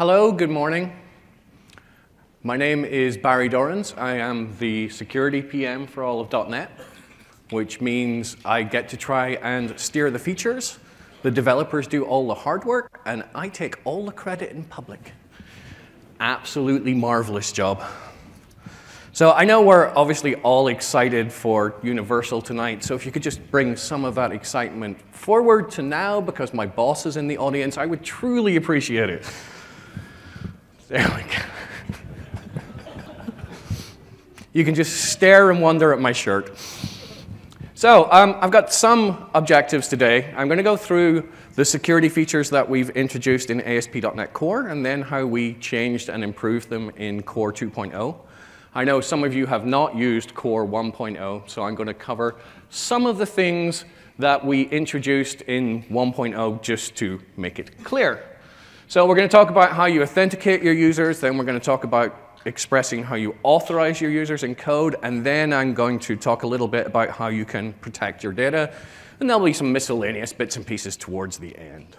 Hello, good morning. My name is Barry Dorrans. I am the security PM for all of .NET, which means I get to try and steer the features. The developers do all the hard work, and I take all the credit in public. Absolutely marvelous job. So I know we're obviously all excited for Universal tonight, so if you could just bring some of that excitement forward to now, because my boss is in the audience, I would truly appreciate it. There we go. You can just stare and wonder at my shirt. So I've got some objectives today. I'm going to go through the security features that we've introduced in ASP.NET Core, and then how we changed and improved them in Core 2.0. I know some of you have not used Core 1.0, so I'm going to cover some of the things that we introduced in 1.0 just to make it clear. So we're going to talk about how you authenticate your users, then we're going to talk about expressing how you authorize your users in code, and then I'm going to talk a little bit about how you can protect your data, and there'll be some miscellaneous bits and pieces towards the end.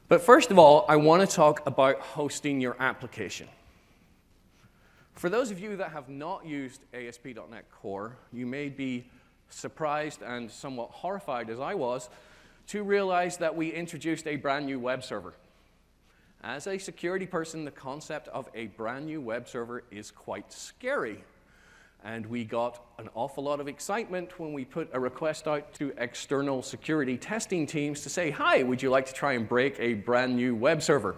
But first of all, I want to talk about hosting your application. For those of you that have not used ASP.NET Core, you may be surprised and somewhat horrified, as I was, to realize that we introduced a brand new web server. As a security person, the concept of a brand new web server is quite scary. And we got an awful lot of excitement when we put a request out to external security testing teams to say, hi, would you like to try and break a brand new web server?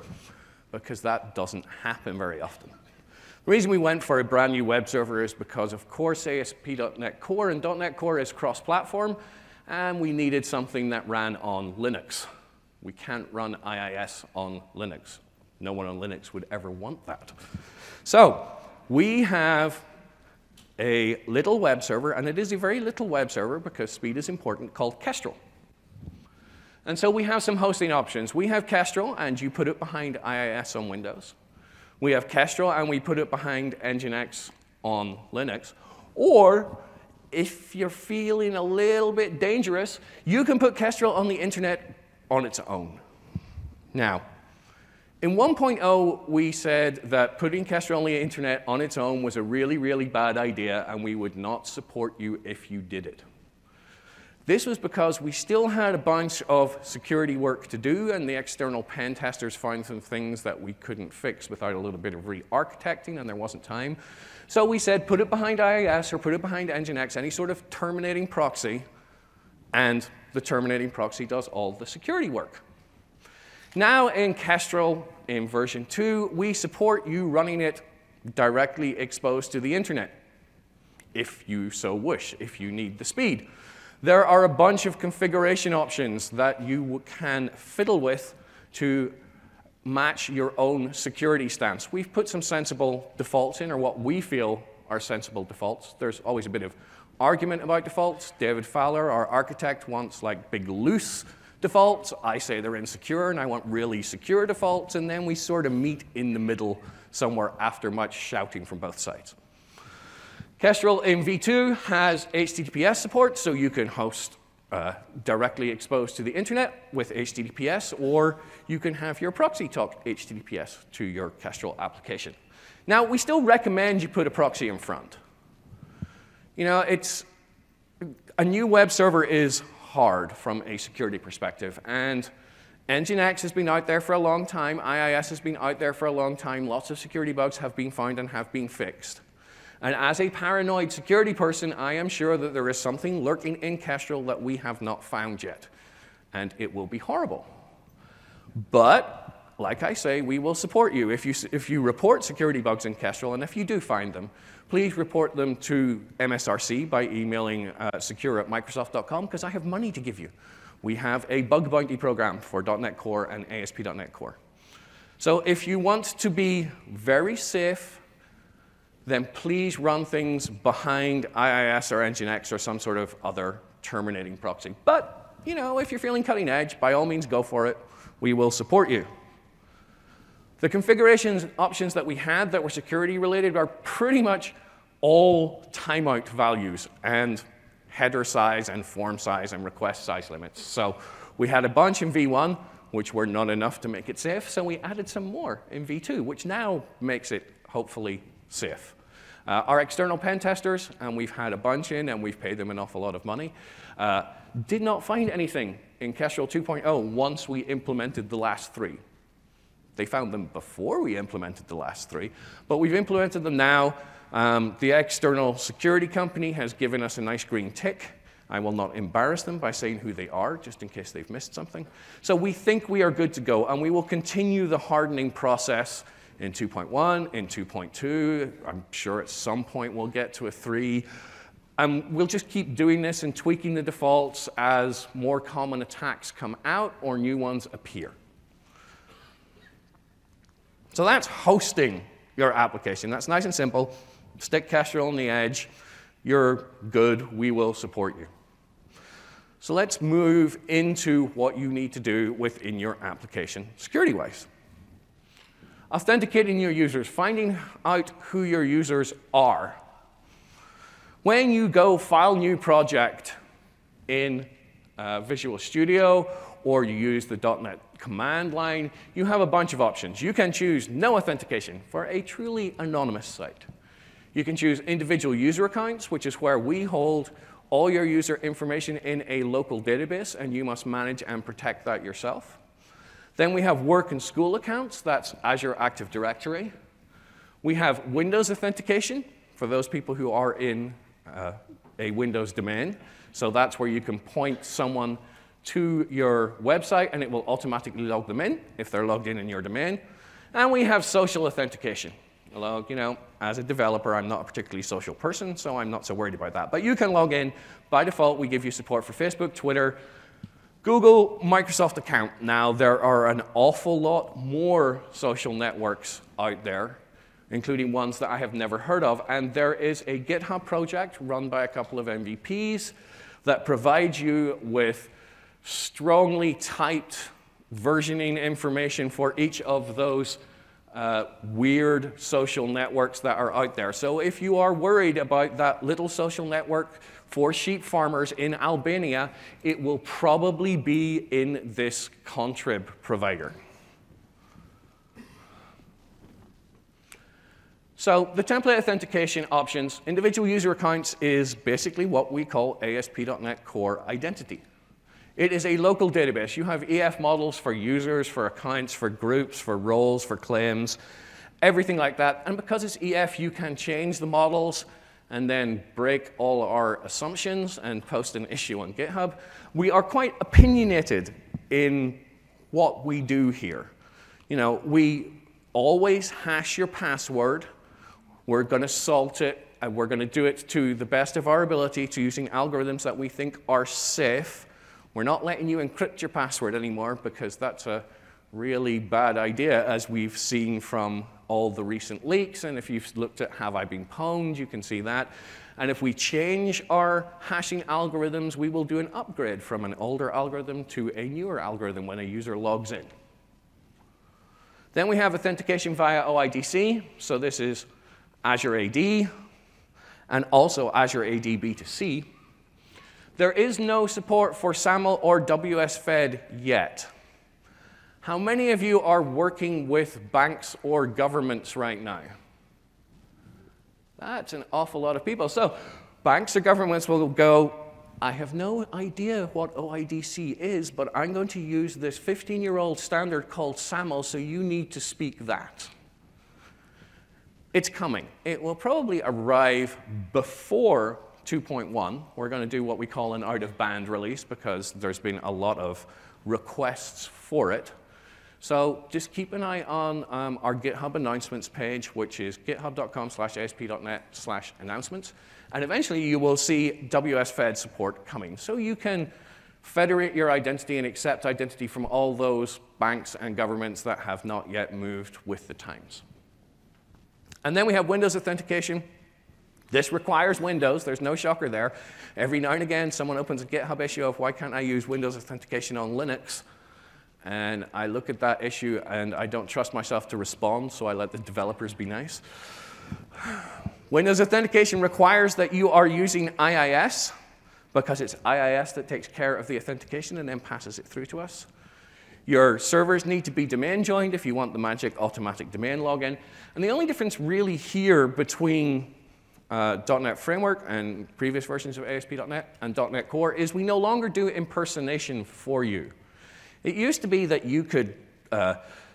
Because that doesn't happen very often. The reason we went for a brand new web server is because, of course, ASP.NET Core and .NET Core is cross-platform, and we needed something that ran on Linux. We can't run IIS on Linux. No one on Linux would ever want that. So we have a little web server, and it is a very little web server because speed is important, called Kestrel. And so we have some hosting options. We have Kestrel, and you put it behind IIS on Windows. We have Kestrel, and we put it behind Nginx on Linux. Or if you're feeling a little bit dangerous, you can put Kestrel on the internet on its own. Now, in 1.0, we said that putting Kestrel on the internet on its own was a really, really bad idea, and we would not support you if you did it. This was because we still had a bunch of security work to do, and the external pen testers found some things that we couldn't fix without a little bit of re-architecting, and there wasn't time. So we said, put it behind IIS or put it behind Nginx, any sort of terminating proxy, and the terminating proxy does all the security work. Now in Kestrel, in version 2, we support you running it directly exposed to the internet, if you so wish, if you need the speed. There are a bunch of configuration options that you can fiddle with to match your own security stance. We've put some sensible defaults in, or what we feel are sensible defaults. There's always a bit of argument about defaults. David Fowler, our architect, wants like big loose defaults. I say they're insecure, and I want really secure defaults, and then we sort of meet in the middle somewhere after much shouting from both sides. Kestrel in V2 has HTTPS support, so you can host directly exposed to the internet with HTTPS, or you can have your proxy talk HTTPS to your Kestrel application. Now, we still recommend you put a proxy in front. You know, a new web server is hard from a security perspective, and Nginx has been out there for a long time, IIS has been out there for a long time, lots of security bugs have been found and have been fixed. And as a paranoid security person, I am sure that there is something lurking in Kestrel that we have not found yet. And it will be horrible. But, like I say, we will support you. If you report security bugs in Kestrel, and if you do find them, please report them to MSRC by emailing secure@microsoft.com, because I have money to give you. We have a bug bounty program for .NET Core and ASP.NET Core. So if you want to be very safe, then please run things behind IIS or Nginx or some sort of other terminating proxy. But, you know, if you're feeling cutting edge, by all means, go for it. We will support you. The configurations options that we had that were security related are pretty much all timeout values and header size and form size and request size limits. So we had a bunch in V1. which were not enough to make it safe, so we added some more in V2, which now makes it hopefully safe. Our external pen testers, and we've had a bunch in, and we've paid them an awful lot of money, did not find anything in Kestrel 2.0 once we implemented the last 3. They found them before we implemented the last 3, but we've implemented them now. The external security company has given us a nice green tick. I will not embarrass them by saying who they are, just in case they've missed something. So we think we are good to go, and we will continue the hardening process in 2.1, in 2.2. I'm sure at some point we'll get to a 3. We'll just keep doing this and tweaking the defaults as more common attacks come out or new ones appear. So that's hosting your application. That's nice and simple. Stick Kestrel on the edge. You're good. We will support you. So let's move into what you need to do within your application security-wise. Authenticating your users, finding out who your users are. When you go file new project in Visual Studio or you use the .NET command line, you have a bunch of options. You can choose no authentication for a truly anonymous site. You can choose individual user accounts, which is where we hold all your user information in a local database, and you must manage and protect that yourself. Then we have work and school accounts. That's Azure Active Directory. We have Windows authentication for those people who are in a Windows domain. So that's where you can point someone to your website, and it will automatically log them in if they're logged in your domain. And we have social authentication. Although, you know, as a developer, I'm not a particularly social person, so I'm not so worried about that. But you can log in. By default, we give you support for Facebook, Twitter, Google, Microsoft account. Now, there are an awful lot more social networks out there, including ones that I have never heard of. And there is a GitHub project run by a couple of MVPs that provides you with strongly typed versioning information for each of those weird social networks that are out there. So if you are worried about that little social network for sheep farmers in Albania, it will probably be in this contrib provider. So the template authentication options, individual user accounts is basically what we call ASP.NET Core Identity. It is a local database. You have EF models for users, for accounts, for groups, for roles, for claims, everything like that. And because it's EF, you can change the models and then break all our assumptions and post an issue on GitHub. We are quite opinionated in what we do here. You know, we always hash your password. We're going to salt it, and we're going to do it to the best of our ability to using algorithms that we think are safe. We're not letting you encrypt your password anymore because that's a really bad idea, as we've seen from all the recent leaks. And if you've looked at Have I Been Pwned, you can see that. And if we change our hashing algorithms, we will do an upgrade from an older algorithm to a newer algorithm when a user logs in. Then we have authentication via OIDC. So this is Azure AD and also Azure AD B2C. There is no support for SAML or WS-Fed yet. How many of you are working with banks or governments right now? That's an awful lot of people. So banks or governments will go, I have no idea what OIDC is, but I'm going to use this 15-year-old standard called SAML, so you need to speak that. It's coming. It will probably arrive before 2.1. We're going to do what we call an out-of-band release because there's been a lot of requests for it. So just keep an eye on our GitHub announcements page, which is github.com/asp.net/announcements. And eventually you will see WS-Fed support coming. So you can federate your identity and accept identity from all those banks and governments that have not yet moved with the times. And then we have Windows authentication. This requires Windows. There's no shocker there. Every now and again, someone opens a GitHub issue of why can't I use Windows authentication on Linux? And I look at that issue, and I don't trust myself to respond, so I let the developers be nice. Windows authentication requires that you are using IIS, because it's IIS that takes care of the authentication and then passes it through to us. Your servers need to be domain joined if you want the magic automatic domain login. And the only difference really here between .NET Framework and previous versions of ASP.NET and .NET Core is we no longer do impersonation for you. It used to be that you could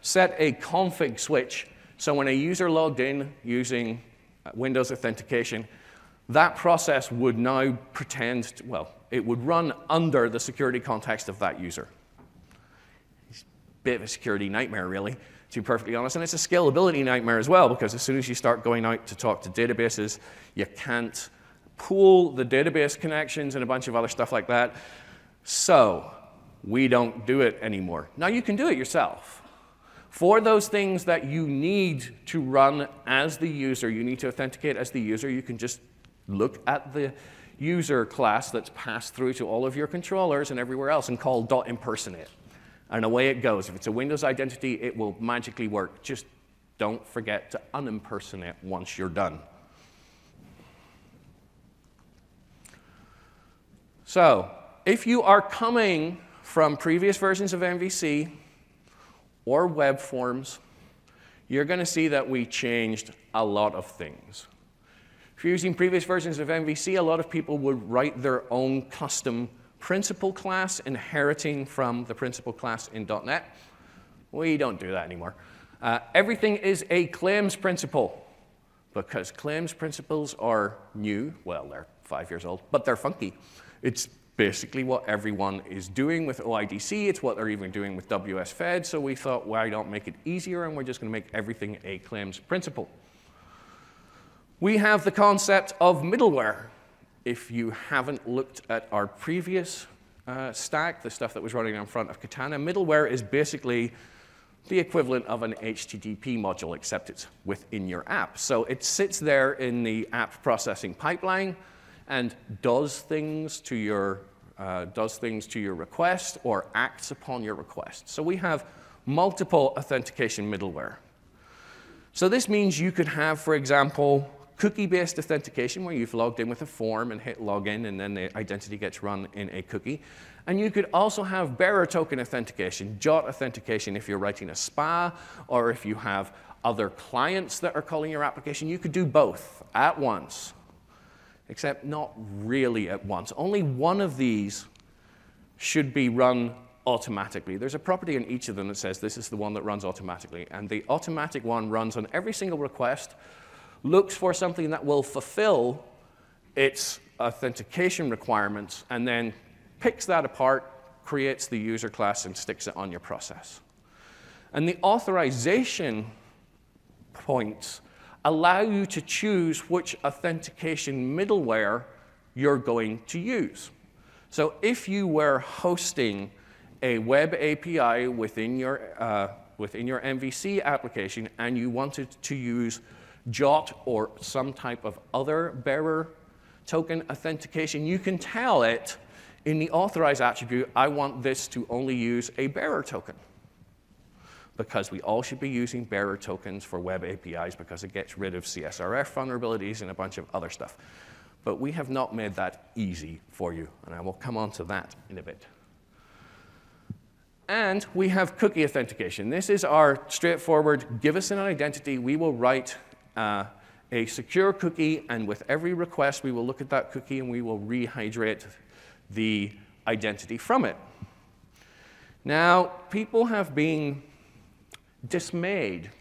set a config switch, so when a user logged in using Windows authentication, that process would now pretend, well, it would run under the security context of that user. It's a bit of a security nightmare, really, to be perfectly honest. And it's a scalability nightmare as well, because as soon as you start going out to talk to databases, you can't pool the database connections and a bunch of other stuff like that. So we don't do it anymore. Now, you can do it yourself. For those things that you need to run as the user, you need to authenticate as the user, you can just look at the user class that's passed through to all of your controllers and everywhere else and call .impersonate. And away it goes. If it's a Windows identity, it will magically work. Just don't forget to unimpersonate once you're done. So if you are coming from previous versions of MVC or web forms, you're going to see that we changed a lot of things. If you're using previous versions of MVC, a lot of people would write their own custom principal class inheriting from the principal class in .NET. We don't do that anymore. Everything is a claims principal, because claims principals are new. Well, they're 5 years old, but they're funky. It's basically what everyone is doing with OIDC. It's what they're even doing with WS-Fed. So we thought, why don't make it easier, and we're just going to make everything a claims principal. We have the concept of middleware. If you haven't looked at our previous stack, the stuff that was running in front of Katana, middleware is basically the equivalent of an HTTP module, except it's within your app. So it sits there in the app processing pipeline and does things to your request or acts upon your request. So we have multiple authentication middleware. So this means you could have, for example, cookie-based authentication, where you've logged in with a form and hit login, and then the identity gets run in a cookie. And you could also have bearer token authentication, JOT authentication, if you're writing a SPA, or if you have other clients that are calling your application. You could do both at once, except not really at once. Only one of these should be run automatically. There's a property in each of them that says this is the one that runs automatically, and the automatic one runs on every single request, looks for something that will fulfill its authentication requirements, and then picks that apart, creates the user class, and sticks it on your process. And the authorization points allow you to choose which authentication middleware you're going to use. So if you were hosting a web API within your MVC application and you wanted to use JOT or some type of other bearer token authentication, you can tell it in the authorize attribute, I want this to only use a bearer token. Because we all should be using bearer tokens for web APIs, because it gets rid of CSRF vulnerabilities and a bunch of other stuff. But we have not made that easy for you, and I will come on to that in a bit. And we have cookie authentication. This is our straightforward, give us an identity, we will write a secure cookie, and with every request, we will look at that cookie and we will rehydrate the identity from it. Now, people have been dismayed,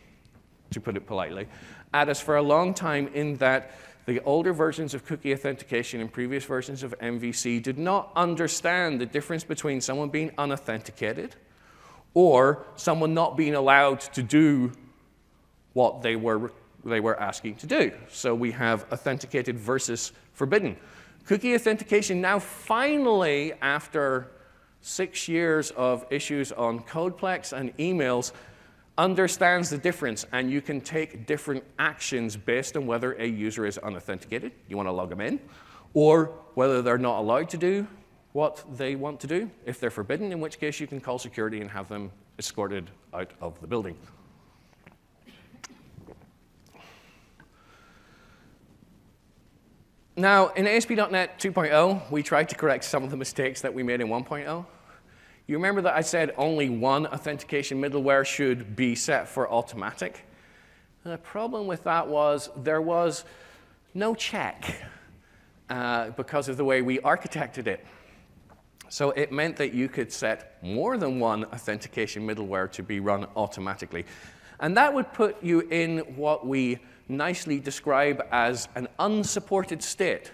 to put it politely, at us for a long time in that the older versions of cookie authentication and previous versions of MVC did not understand the difference between someone being unauthenticated or someone not being allowed to do what they were asking to do. So we have authenticated versus forbidden. Cookie authentication now finally, after 6 years of issues on Codeplex and emails, understands the difference, and you can take different actions based on whether a user is unauthenticated, you want to log them in, or whether they're not allowed to do what they want to do. If they're forbidden, in which case you can call security and have them escorted out of the building. Now, in ASP.NET 2.0, we tried to correct some of the mistakes that we made in 1.0. You remember that I said only one authentication middleware should be set for automatic? The problem with that was there was no check because of the way we architected it. So it meant that you could set more than one authentication middleware to be run automatically. And that would put you in what we nicely describe as an unsupported state,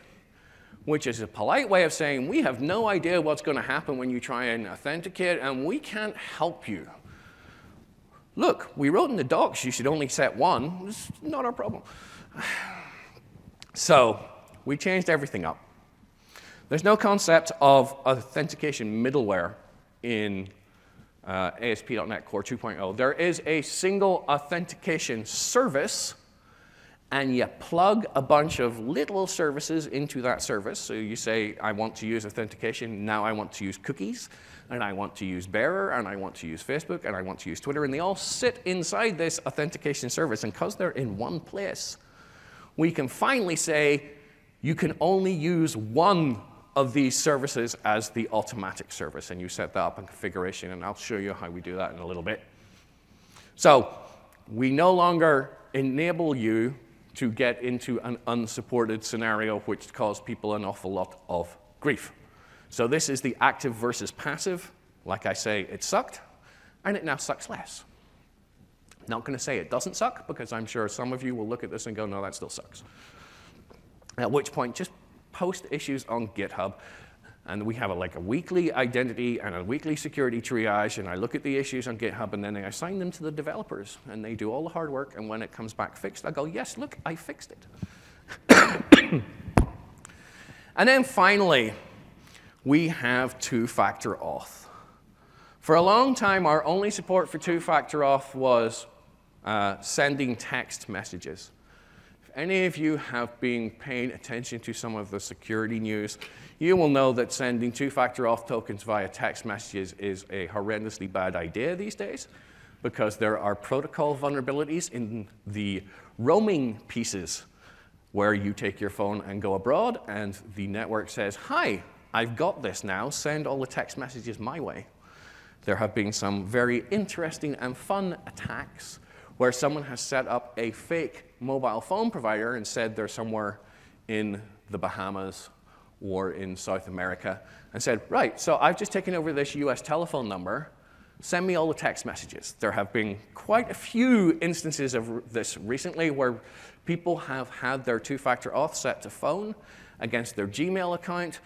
which is a polite way of saying we have no idea what's going to happen when you try and authenticate, and we can't help you. Look, we wrote in the docs you should only set one. It's not our problem. So we changed everything up. There's no concept of authentication middleware in ASP.NET Core 2.0. There is a single authentication service, and you plug a bunch of little services into that service. So you say, I want to use authentication, now I want to use cookies, and I want to use Bearer, and I want to use Facebook, and I want to use Twitter, and they all sit inside this authentication service, and because they're in one place, we can finally say, you can only use one of these services as the automatic service, and you set that up in configuration, and I'll show you how we do that in a little bit. So we no longer enable you to get into an unsupported scenario which caused people an awful lot of grief. So this is the active versus passive. Like I say, it sucked, and it now sucks less. Not going to say it doesn't suck, because I'm sure some of you will look at this and go, no, that still sucks. At which point, just post issues on GitHub, and we have a weekly identity and a weekly security triage, and I look at the issues on GitHub, and then I assign them to the developers, and they do all the hard work, and when it comes back fixed, I go, yes, look, I fixed it. And then finally, we have two-factor auth. For a long time, our only support for two-factor auth was sending text messages. If any of you have been paying attention to some of the security news, you will know that sending two-factor auth tokens via text messages is a horrendously bad idea these days, because there are protocol vulnerabilities in the roaming pieces where you take your phone and go abroad, and the network says, hi, I've got this now, send all the text messages my way. There have been some very interesting and fun attacks where someone has set up a fake mobile phone provider and said they're somewhere in the Bahamas or in South America, and said, right, so I've just taken over this US telephone number, send me all the text messages. There have been quite a few instances of this recently where people have had their two-factor auth set to phone against their Gmail account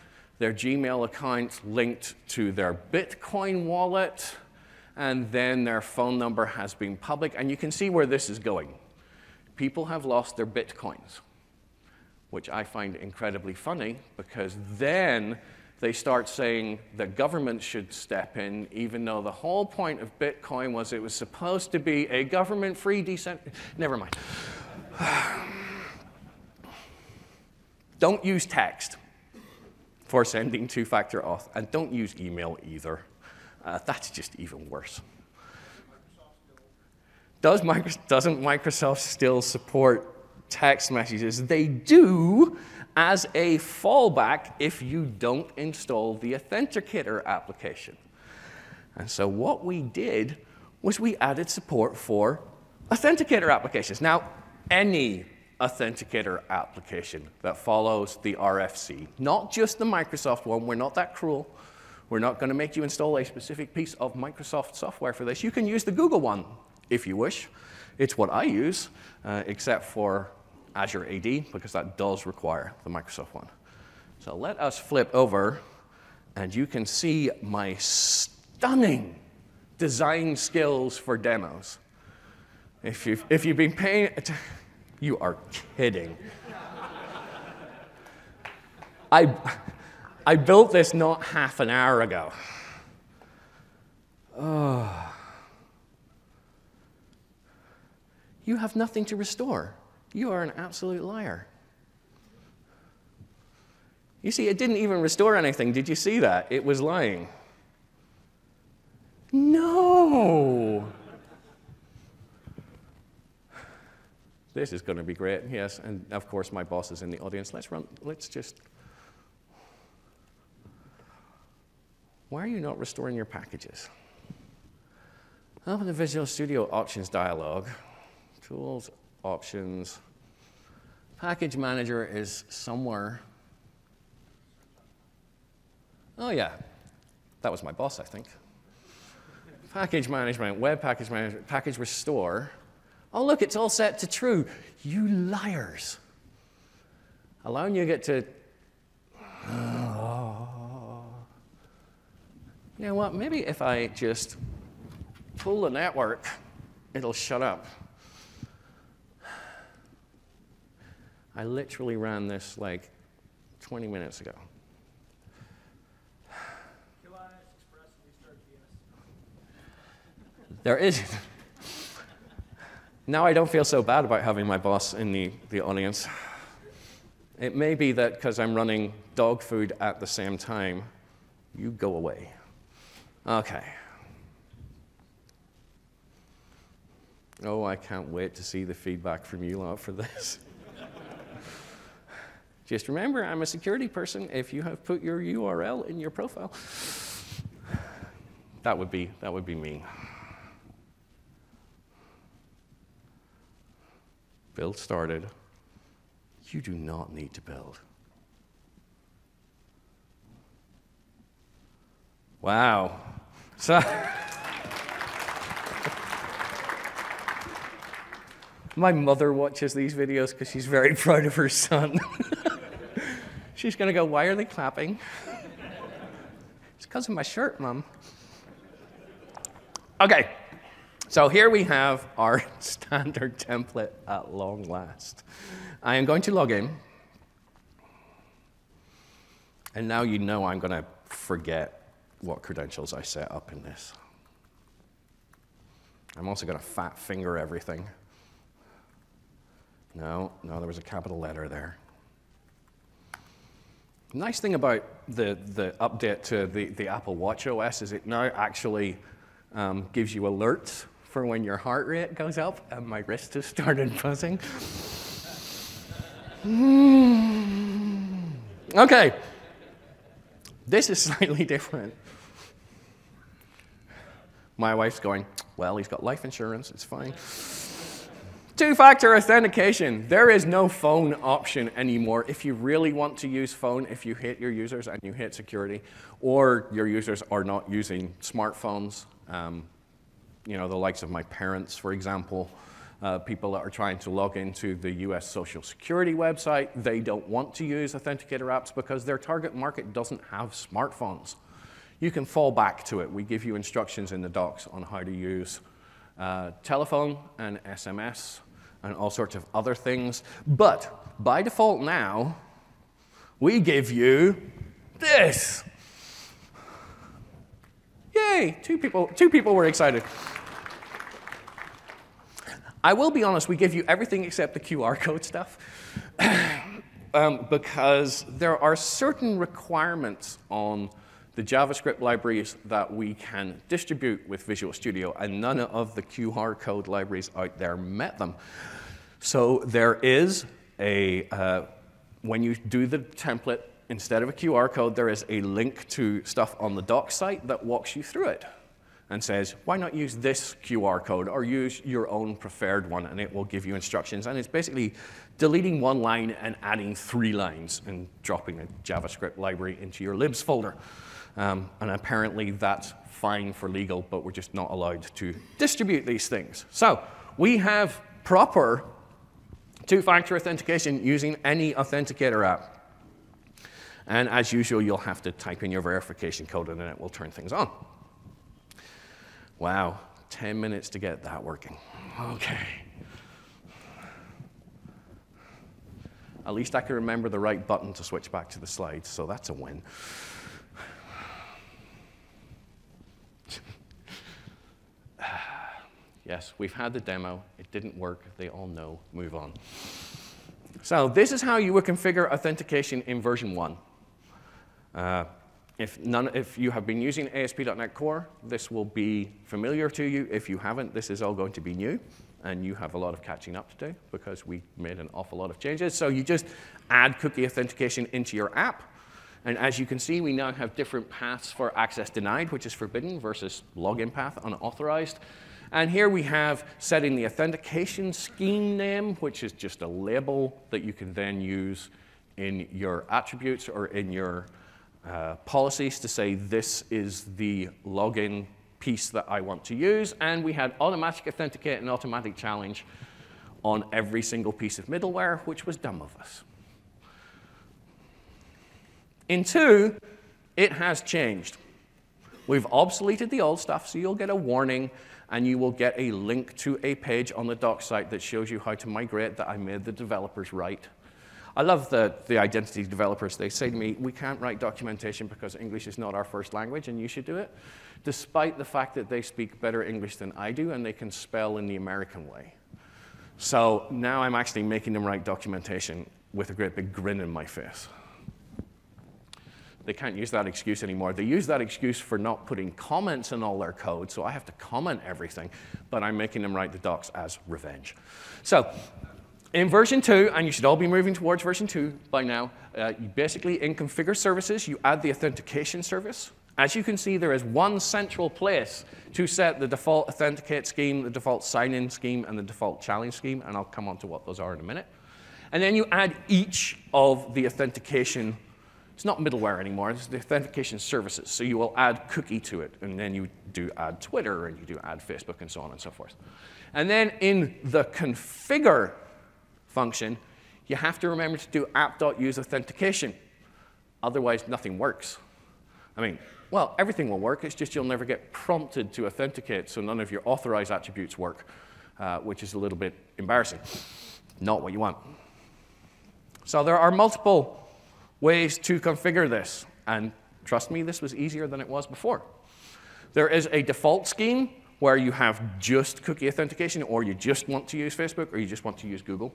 linked to their Bitcoin wallet, and then their phone number has been public, and you can see where this is going. People have lost their Bitcoins, which I find incredibly funny, because then they start saying the government should step in, even though the whole point of Bitcoin was it was supposed to be a government-free Never mind. Don't use text for sending two-factor auth, and don't use email either. That's just even worse. Doesn't Microsoft still support text messages? They do, as a fallback if you don't install the Authenticator application. And so what we did was we added support for Authenticator applications. Now, any Authenticator application that follows the RFC, not just the Microsoft one, we're not that cruel. We're not going to make you install a specific piece of Microsoft software for this. You can use the Google one if you wish. It's what I use, except for Azure AD, because that does require the Microsoft one. So let us flip over, and you can see my stunning design skills for demos. If you've been paying attention, you are kidding. I built this not half an hour ago. Oh. You have nothing to restore. You are an absolute liar. You see, it didn't even restore anything. Did you see that? It was lying. No! This is going to be great, yes. And of course, my boss is in the audience. Let's just. Why are you not restoring your packages? Open the Visual Studio Options dialog. Tools, Options. Package Manager is somewhere. Oh, yeah. That was my boss, I think. Package Management, Web Package Management, Package Restore. Oh, look, it's all set to true. You liars. Allowing you get to... Oh. You know what? Maybe if I just pull the network, it'll shut up. I literally ran this like 20 minutes ago. There is. Now I don't feel so bad about having my boss in the audience. It may be that because I'm running dog food at the same time, you go away. Okay. Oh, I can't wait to see the feedback from you lot for this. Just remember, I'm a security person. If you have put your URL in your profile, that would be me. Build started. You do not need to build. Wow. So my mother watches these videos because she's very proud of her son. She's going to go, why are they clapping? It's because of my shirt, Mom. OK. So here we have our standard template at long last. I am going to log in. And now you know I'm going to forget what credentials I set up in this. I'm also going to fat finger everything. No, there was a capital letter there. Nice thing about the update to the Apple Watch OS is it now actually gives you alerts for when your heart rate goes up, and my wrist has started buzzing. OK. This is slightly different. My wife's going, well, he's got life insurance, it's fine. Two-factor authentication. There is no phone option anymore. If you really want to use phone, if you hate your users and you hate security, or your users are not using smartphones, you know, the likes of my parents, for example, people that are trying to log into the US Social Security website, they don't want to use authenticator apps because their target market doesn't have smartphones. You can fall back to it. We give you instructions in the docs on how to use telephone and SMS and all sorts of other things. But by default now, we give you this. Yay, two people were excited. I will be honest, we give you everything except the QR code stuff because there are certain requirements on the JavaScript libraries that we can distribute with Visual Studio, and none of the QR code libraries out there met them. So there is a, when you do the template, instead of a QR code, there is a link to stuff on the doc site that walks you through it and says, why not use this QR code or use your own preferred one, and it will give you instructions. And it's basically deleting one line and adding 3 lines and dropping a JavaScript library into your libs folder. And apparently that's fine for legal, but we're just not allowed to distribute these things. So we have proper two-factor authentication using any authenticator app. And as usual, you'll have to type in your verification code, and then it will turn things on. Wow, 10 minutes to get that working. OK. At least I can remember the right button to switch back to the slides, so that's a win. Yes, we've had the demo. It didn't work. They all know. Move on. So this is how you would configure authentication in version 1. If you have been using ASP.NET Core, this will be familiar to you. If you haven't, this is all going to be new. And you have a lot of catching up to do because we made an awful lot of changes. So you just add cookie authentication into your app. And as you can see, we now have different paths for access denied, which is forbidden, versus login path, unauthorized. And here we have setting the authentication scheme name, which is just a label that you can then use in your attributes or in your policies to say this is the login piece that I want to use. And we had automatic authenticate and automatic challenge on every single piece of middleware, which was dumb of us. In 2, it has changed. We've obsoleted the old stuff, so you'll get a warning, and you will get a link to a page on the doc site that shows you how to migrate that I made the developers write. I love the identity developers. They say to me, we can't write documentation because English is not our first language, and you should do it, despite the fact that they speak better English than I do, and they can spell in the American way. So now I'm actually making them write documentation with a great big grin in my face. They can't use that excuse anymore. They use that excuse for not putting comments in all their code, so I have to comment everything, but I'm making them write the docs as revenge. So in version 2, and you should all be moving towards version 2 by now, you basically, in configure services, you add the authentication service. As you can see, there is one central place to set the default authenticate scheme, the default sign-in scheme, and the default challenge scheme, and I'll come on to what those are in a minute. And then you add each of the authentication. It's not middleware anymore, it's the authentication services. So you will add cookie to it, and then you do add Twitter, and you do add Facebook, and so on and so forth. And then in the configure function, you have to remember to do app.useAuthentication. Otherwise, nothing works. I mean, well, everything will work, it's just you'll never get prompted to authenticate, so none of your authorized attributes work, which is a little bit embarrassing. Not what you want. So there are multiple ways to configure this, and trust me, this was easier than it was before. There is a default scheme where you have just cookie authentication, or you just want to use Facebook, or you just want to use Google.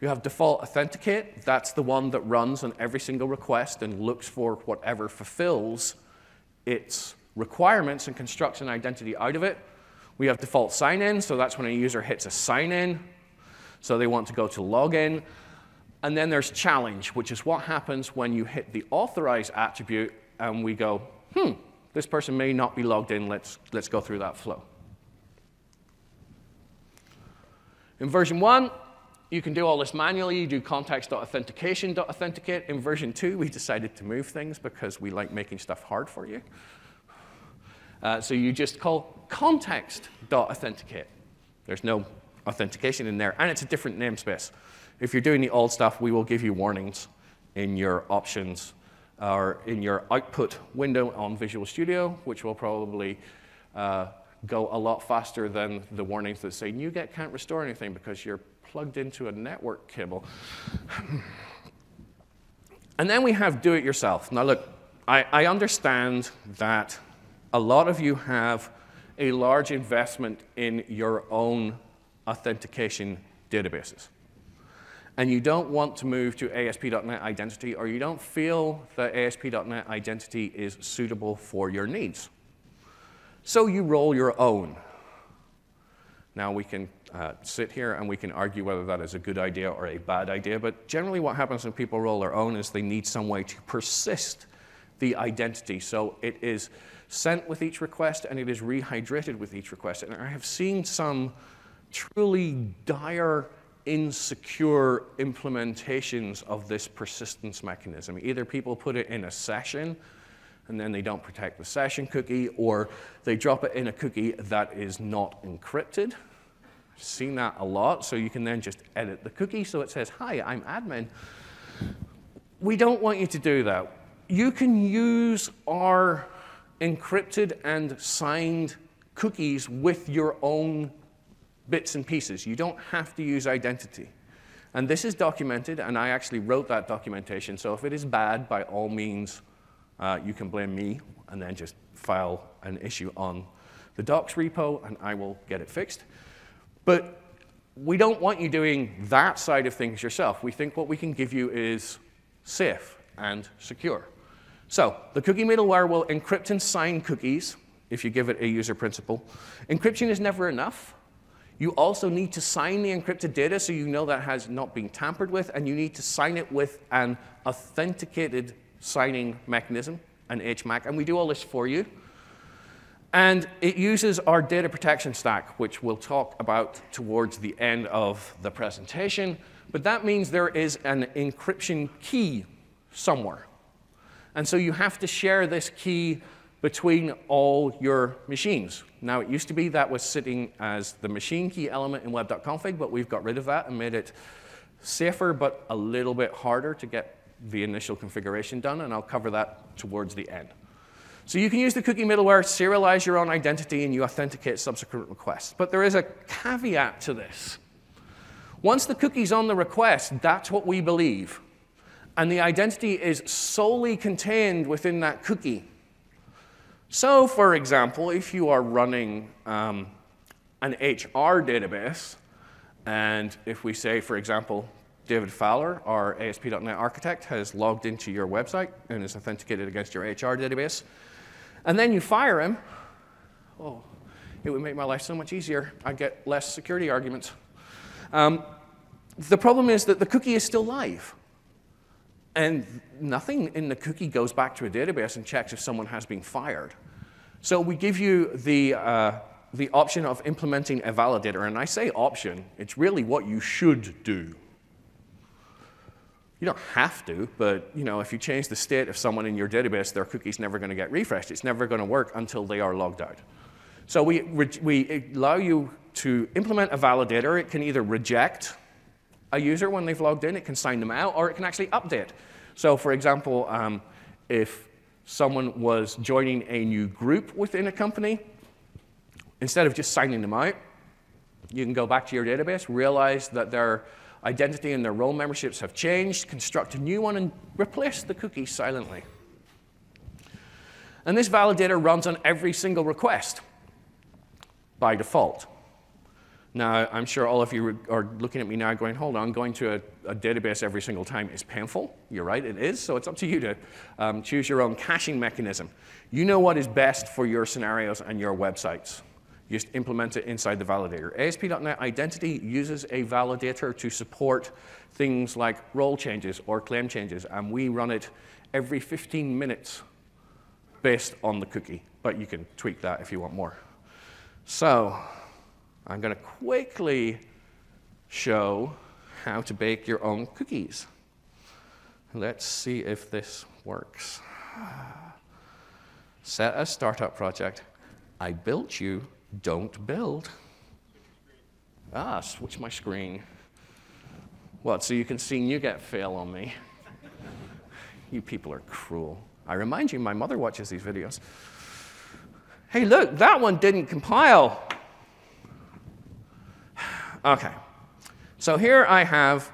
You have default authenticate. That's the one that runs on every single request and looks for whatever fulfills its requirements and constructs an identity out of it. We have default sign-in, so that's when a user hits a sign-in, so they want to go to login. And then there's challenge, which is what happens when you hit the authorized attribute and we go, this person may not be logged in, let's go through that flow. In version 1, you can do all this manually. You do context.authentication.authenticate. In version 2, we decided to move things because we like making stuff hard for you. So you just call context.authenticate. There's no authentication in there, and it's a different namespace. If you're doing the old stuff, we will give you warnings in your options or in your output window on Visual Studio, which will probably go a lot faster than the warnings that say NuGet can't restore anything because you're plugged into a network cable. And then we have do it yourself. Now look, I understand that a lot of you have a large investment in your own authentication databases. And you don't want to move to ASP.NET Identity, or you don't feel that ASP.NET Identity is suitable for your needs. So you roll your own. Now we can sit here and we can argue whether that is a good idea or a bad idea, but generally what happens when people roll their own is they need some way to persist the identity. So it is sent with each request and it is rehydrated with each request. And I have seen some truly dire, insecure implementations of this persistence mechanism. Either people put it in a session and then they don't protect the session cookie, or they drop it in a cookie that is not encrypted. I've seen that a lot, so you can then just edit the cookie so it says, hi, I'm admin. We don't want you to do that. You can use our encrypted and signed cookies with your own bits and pieces. You don't have to use identity. And this is documented, and I actually wrote that documentation, so if it is bad, by all means, you can blame me, and then just file an issue on the docs repo, and I will get it fixed. But we don't want you doing that side of things yourself. We think what we can give you is safe and secure. So the cookie middleware will encrypt and sign cookies if you give it a user principal. Encryption is never enough. You also need to sign the encrypted data so you know that has not been tampered with, and you need to sign it with an authenticated signing mechanism, an HMAC, and we do all this for you. And it uses our data protection stack, which we'll talk about towards the end of the presentation. But that means there is an encryption key somewhere. And so you have to share this key between all your machines. Now, it used to be that was sitting as the machine key element in web.config, but we've got rid of that and made it safer, but a little bit harder to get the initial configuration done, and I'll cover that towards the end. So you can use the cookie middleware, serialize your own identity, and you authenticate subsequent requests. But there is a caveat to this. Once the cookie's on the request, that's what we believe. And the identity is solely contained within that cookie. So, for example, if you are running an HR database, and if we say, for example, David Fowler, our ASP.NET architect, has logged into your website and is authenticated against your HR database, and then you fire him, oh, it would make my life so much easier. I'd get less security arguments. The problem is that the cookie is still live. And nothing in the cookie goes back to a database and checks if someone has been fired. So we give you the option of implementing a validator. And I say option, it's really what you should do. You don't have to, but if you change the state of someone in your database, their cookie's never going to get refreshed. It's never going to work until they are logged out. So we allow you to implement a validator. It can either reject a user when they've logged in, it can sign them out, or it can actually update. So for example, if someone was joining a new group within a company, instead of just signing them out, you can go back to your database, realize that their identity and their role memberships have changed, construct a new one, and replace the cookie silently. And this validator runs on every single request by default. Now, I'm sure all of you are looking at me now going, hold on, going to a database every single time is painful. You're right, it is. So it's up to you to choose your own caching mechanism. You know what is best for your scenarios and your websites. You just implement it inside the validator. ASP.NET Identity uses a validator to support things like role changes or claim changes, and we run it every 15 minutes based on the cookie. But you can tweak that if you want more. So I'm going to quickly show how to bake your own cookies. Let's see if this works. Set a startup project. I built you, don't build. Switch my screen. What, so you can see NuGet fail on me? You people are cruel. I remind you, my mother watches these videos. Hey, look, that one didn't compile. OK, so here I have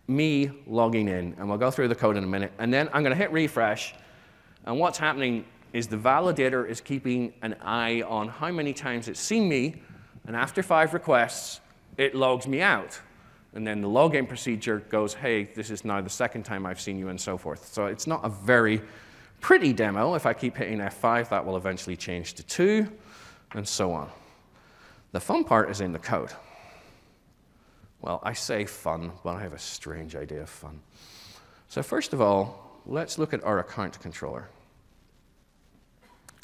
me logging in, and we'll go through the code in a minute. And then I'm going to hit refresh, and what's happening is the validator is keeping an eye on how many times it's seen me, and after 5 requests, it logs me out. And then the login procedure goes, hey, this is now the 2nd time I've seen you, and so forth. So it's not a very pretty demo. If I keep hitting F5, that will eventually change to 2, and so on. The fun part is in the code. Well, I say fun, but I have a strange idea of fun. So first of all, let's look at our account controller.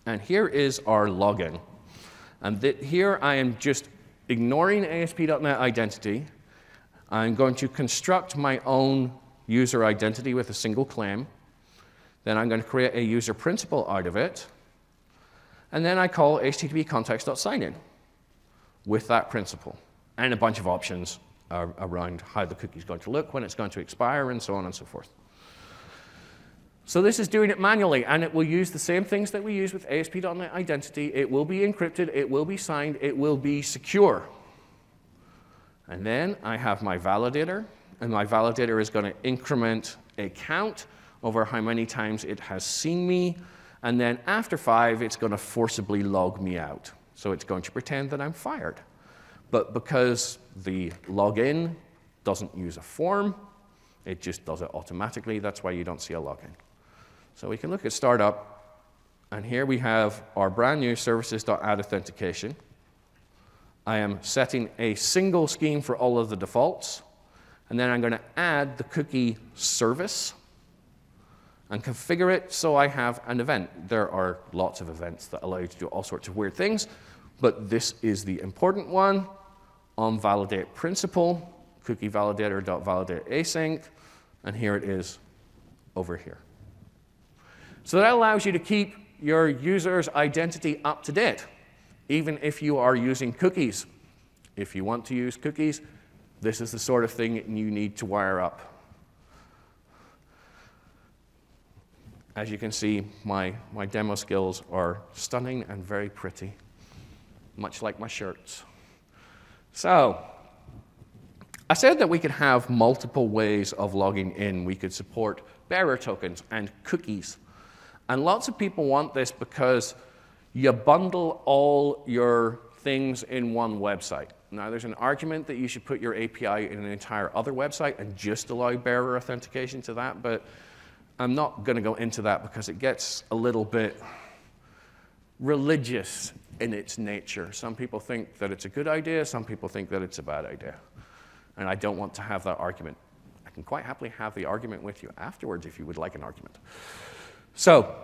And here is our login. And here I am just ignoring ASP.NET Identity. I'm going to construct my own user identity with a single claim. Then I'm going to create a user principal out of it. And then I call HTTP context.signin with that principal and a bunch of options around how the cookie is going to look, when it's going to expire, and so on and so forth. So this is doing it manually, and it will use the same things that we use with ASP.NET Identity. It will be encrypted, it will be signed, it will be secure. And then I have my validator, and my validator is going to increment a count over how many times it has seen me, and then after 5, it's going to forcibly log me out. So it's going to pretend that I'm fired. But because the login doesn't use a form, it just does it automatically. That's why you don't see a login. So we can look at startup, and here we have our brand new services.add-authentication. I am setting a single scheme for all of the defaults, and then I'm going to add the cookie service, and configure it so I have an event. There are lots of events that allow you to do all sorts of weird things, but this is the important one. On validate principal, cookie validator.validate async, and here it is over here. So that allows you to keep your user's identity up to date, even if you are using cookies. If you want to use cookies, this is the sort of thing you need to wire up. As you can see, my demo skills are stunning and very pretty, much like my shirts. So, I said that we could have multiple ways of logging in. We could support bearer tokens and cookies. And lots of people want this because you bundle all your things in one website. Now, there's an argument that you should put your API in an entire other website and just allow bearer authentication to that, but I'm not going to go into that because it gets a little bit religious in its nature. Some people think that it's a good idea, some people think that it's a bad idea. And I don't want to have that argument. I can quite happily have the argument with you afterwards if you would like an argument. So,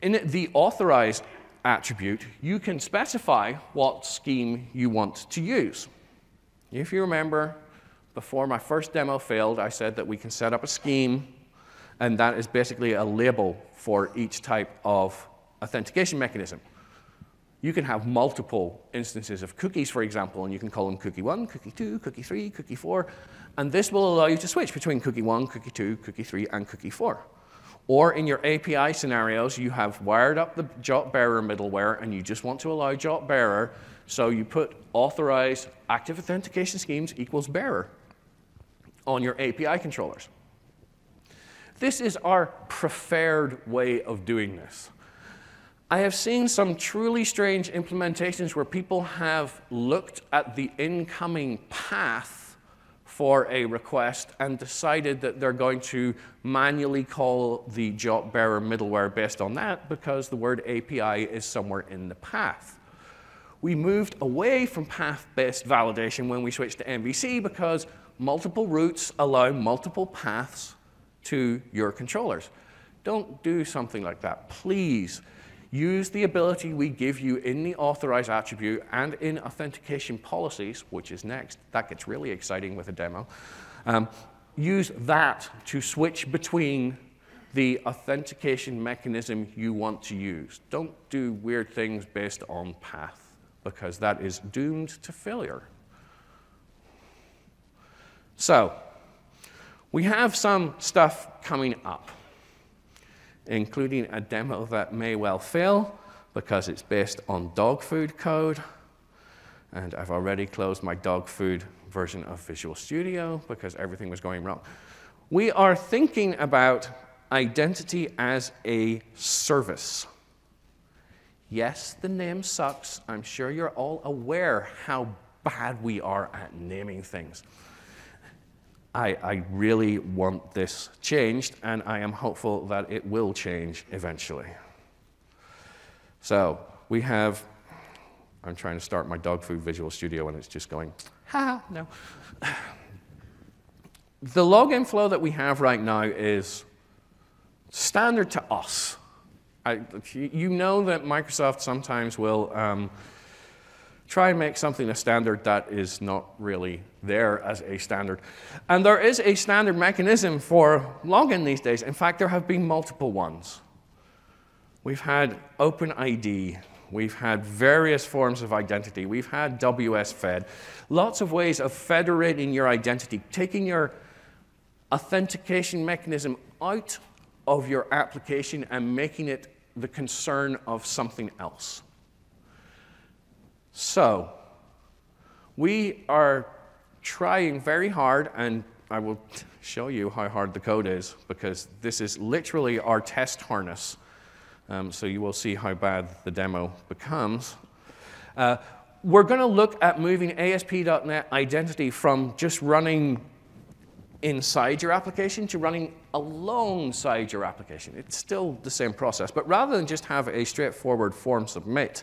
in the authorized attribute, you can specify what scheme you want to use. If you remember, before my first demo failed, I said that we can set up a scheme, and that is basically a label for each type of authentication mechanism. You can have multiple instances of cookies, for example, and you can call them cookie 1, cookie 2, cookie 3, cookie 4, and this will allow you to switch between cookie 1, cookie 2, cookie 3, and cookie 4. Or in your API scenarios, you have wired up the JOT-bearer middleware, and you just want to allow JOT-bearer, so you put authorized active authentication schemes equals bearer on your API controllers. This is our preferred way of doing this. I have seen some truly strange implementations where people have looked at the incoming path for a request and decided that they're going to manually call the JOT-bearer middleware based on that because the word API is somewhere in the path. We moved away from path-based validation when we switched to MVC because multiple routes allow multiple paths to your controllers. Don't do something like that, please. Use the ability we give you in the authorized attribute and in authentication policies, which is next. That gets really exciting with a demo. Use that to switch between the authentication mechanism you want to use. Don't do weird things based on path, because that is doomed to failure. So, we have some stuff coming up, including a demo that may well fail because it's based on dog food code. And I've already closed my dog food version of Visual Studio because everything was going wrong. We are thinking about identity as a service. Yes, the name sucks. I'm sure you're all aware how bad we are at naming things. I really want this changed, and I am hopeful that it will change eventually. So we have, I'm trying to start my dog food Visual Studio, and it's just going, ha, no. The login flow that we have right now is standard to us. You know that Microsoft sometimes will try and make something a standard that is not really there as a standard. And there is a standard mechanism for login these days. In fact, there have been multiple ones. We've had OpenID. We've had various forms of identity. We've had WS-Fed. Lots of ways of federating your identity, taking your authentication mechanism out of your application and making it the concern of something else. So, we are trying very hard, and I will show you how hard the code is, because this is literally our test harness. So you will see how bad the demo becomes. We're going to look at moving ASP.NET Identity from just running inside your application to running alongside your application. It's still the same process, but rather than just have a straightforward form submit,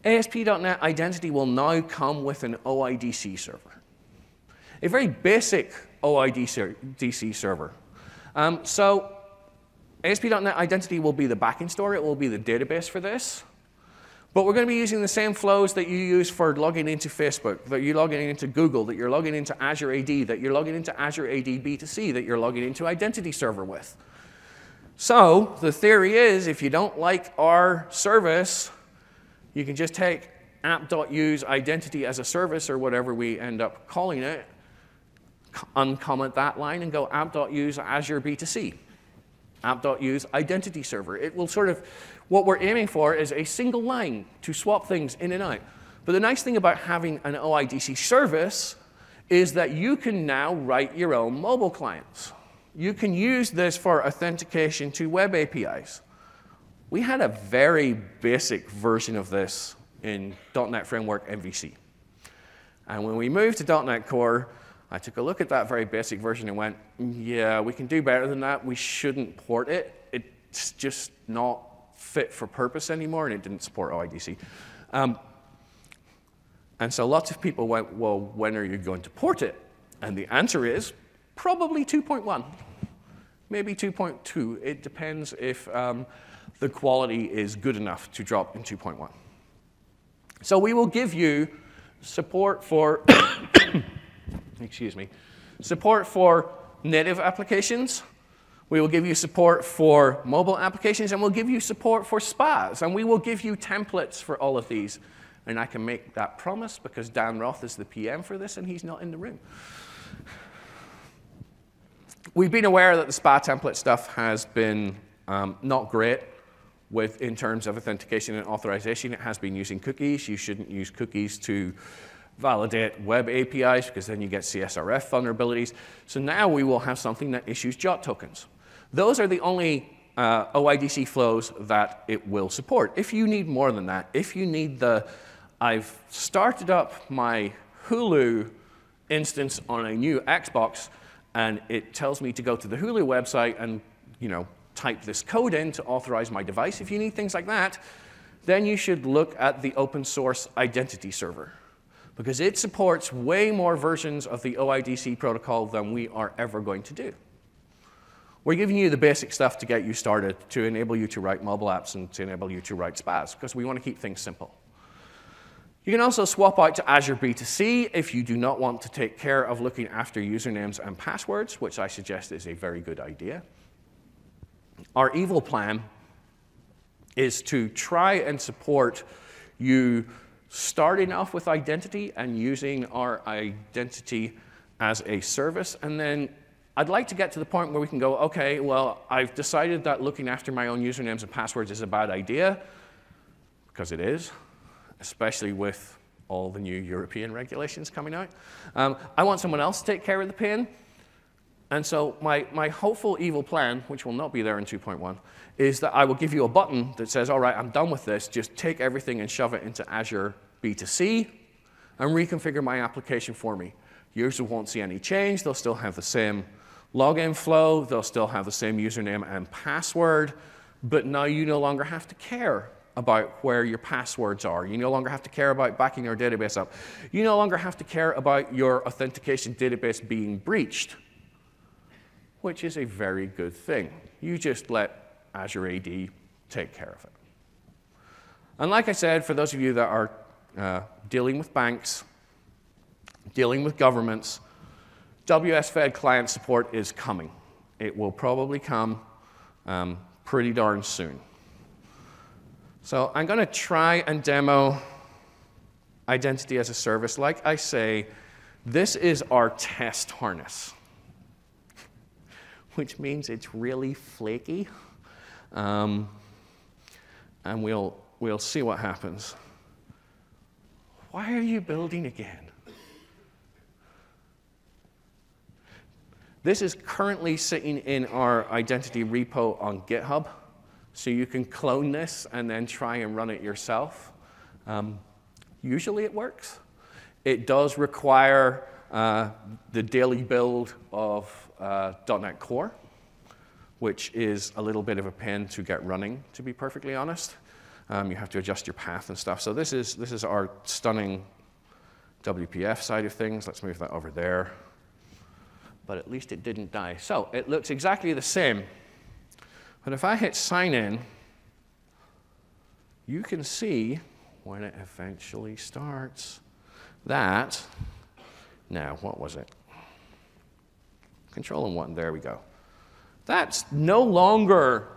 ASP.NET Identity will now come with an OIDC server, a very basic OIDC server. So ASP.NET Identity will be the backend store. It will be the database for this. But we're going to be using the same flows that you use for logging into Facebook, that you're logging into Google, that you're logging into Azure AD, that you're logging into Azure AD B2C, that you're logging into Identity Server with. So the theory is, if you don't like our service, you can just take app.use identity as a service, or whatever we end up calling it, uncomment that line, and go app.use Azure B2C. App.use identity server. It will sort of, what we're aiming for is a single line to swap things in and out. But the nice thing about having an OIDC service is that you can now write your own mobile clients. You can use this for authentication to web APIs. We had a very basic version of this in .NET Framework MVC. And when we moved to .NET Core, I took a look at that very basic version and went, yeah, we can do better than that. We shouldn't port it. It's just not fit for purpose anymore, and it didn't support OIDC. And so lots of people went, well, when are you going to port it? And the answer is probably 2.1, maybe 2.2. It depends if the quality is good enough to drop in 2.1. So we will give you support for excuse me, support for native applications. We will give you support for mobile applications, and we'll give you support for SPAs, and we will give you templates for all of these. And I can make that promise because Dan Roth is the PM for this, and he's not in the room. We've been aware that the SPA template stuff has been not great in terms of authentication and authorization. It has been using cookies. You shouldn't use cookies to validate web APIs, because then you get CSRF vulnerabilities. So now we will have something that issues JOT tokens. Those are the only OIDC flows that it will support. If you need more than that, if you need I've started up my Hulu instance on a new Xbox, and it tells me to go to the Hulu website and type this code in to authorize my device. If you need things like that, then you should look at the open source identity server, because it supports way more versions of the OIDC protocol than we are ever going to do. We're giving you the basic stuff to get you started, to enable you to write mobile apps and to enable you to write SPAs, because we want to keep things simple. You can also swap out to Azure B2C if you do not want to take care of looking after usernames and passwords, which I suggest is a very good idea. Our evil plan is to try and support you starting off with identity and using our identity as a service. And then I'd like to get to the point where we can go, OK, well, I've decided that looking after my own usernames and passwords is a bad idea, because it is, especially with all the new European regulations coming out. I want someone else to take care of the pain. And so my hopeful evil plan, which will not be there in 2.1, is that I will give you a button that says, all right, I'm done with this. Just take everything and shove it into Azure B2C and reconfigure my application for me. Users won't see any change. They'll still have the same login flow. They'll still have the same username and password. But now you no longer have to care about where your passwords are. You no longer have to care about backing your database up. You no longer have to care about your authentication database being breached, which is a very good thing. You just let Azure AD take care of it. And like I said, for those of you that are dealing with banks, dealing with governments, WS-Fed client support is coming. It will probably come pretty darn soon. So I'm going to try and demo identity as a service. Like I say, this is our test harness, which means it's really flaky. And we'll see what happens. Why are you building again? This is currently sitting in our identity repo on GitHub. So you can clone this and then try and run it yourself. Usually it works. It does require the daily build of .NET Core, which is a little bit of a pain to get running, to be perfectly honest. You have to adjust your path and stuff. So this is our stunning WPF side of things. Let's move that over there. But at least it didn't die. So it looks exactly the same. But if I hit sign in, you can see when it eventually starts that, now what was it? Control and 1, there we go. That's no longer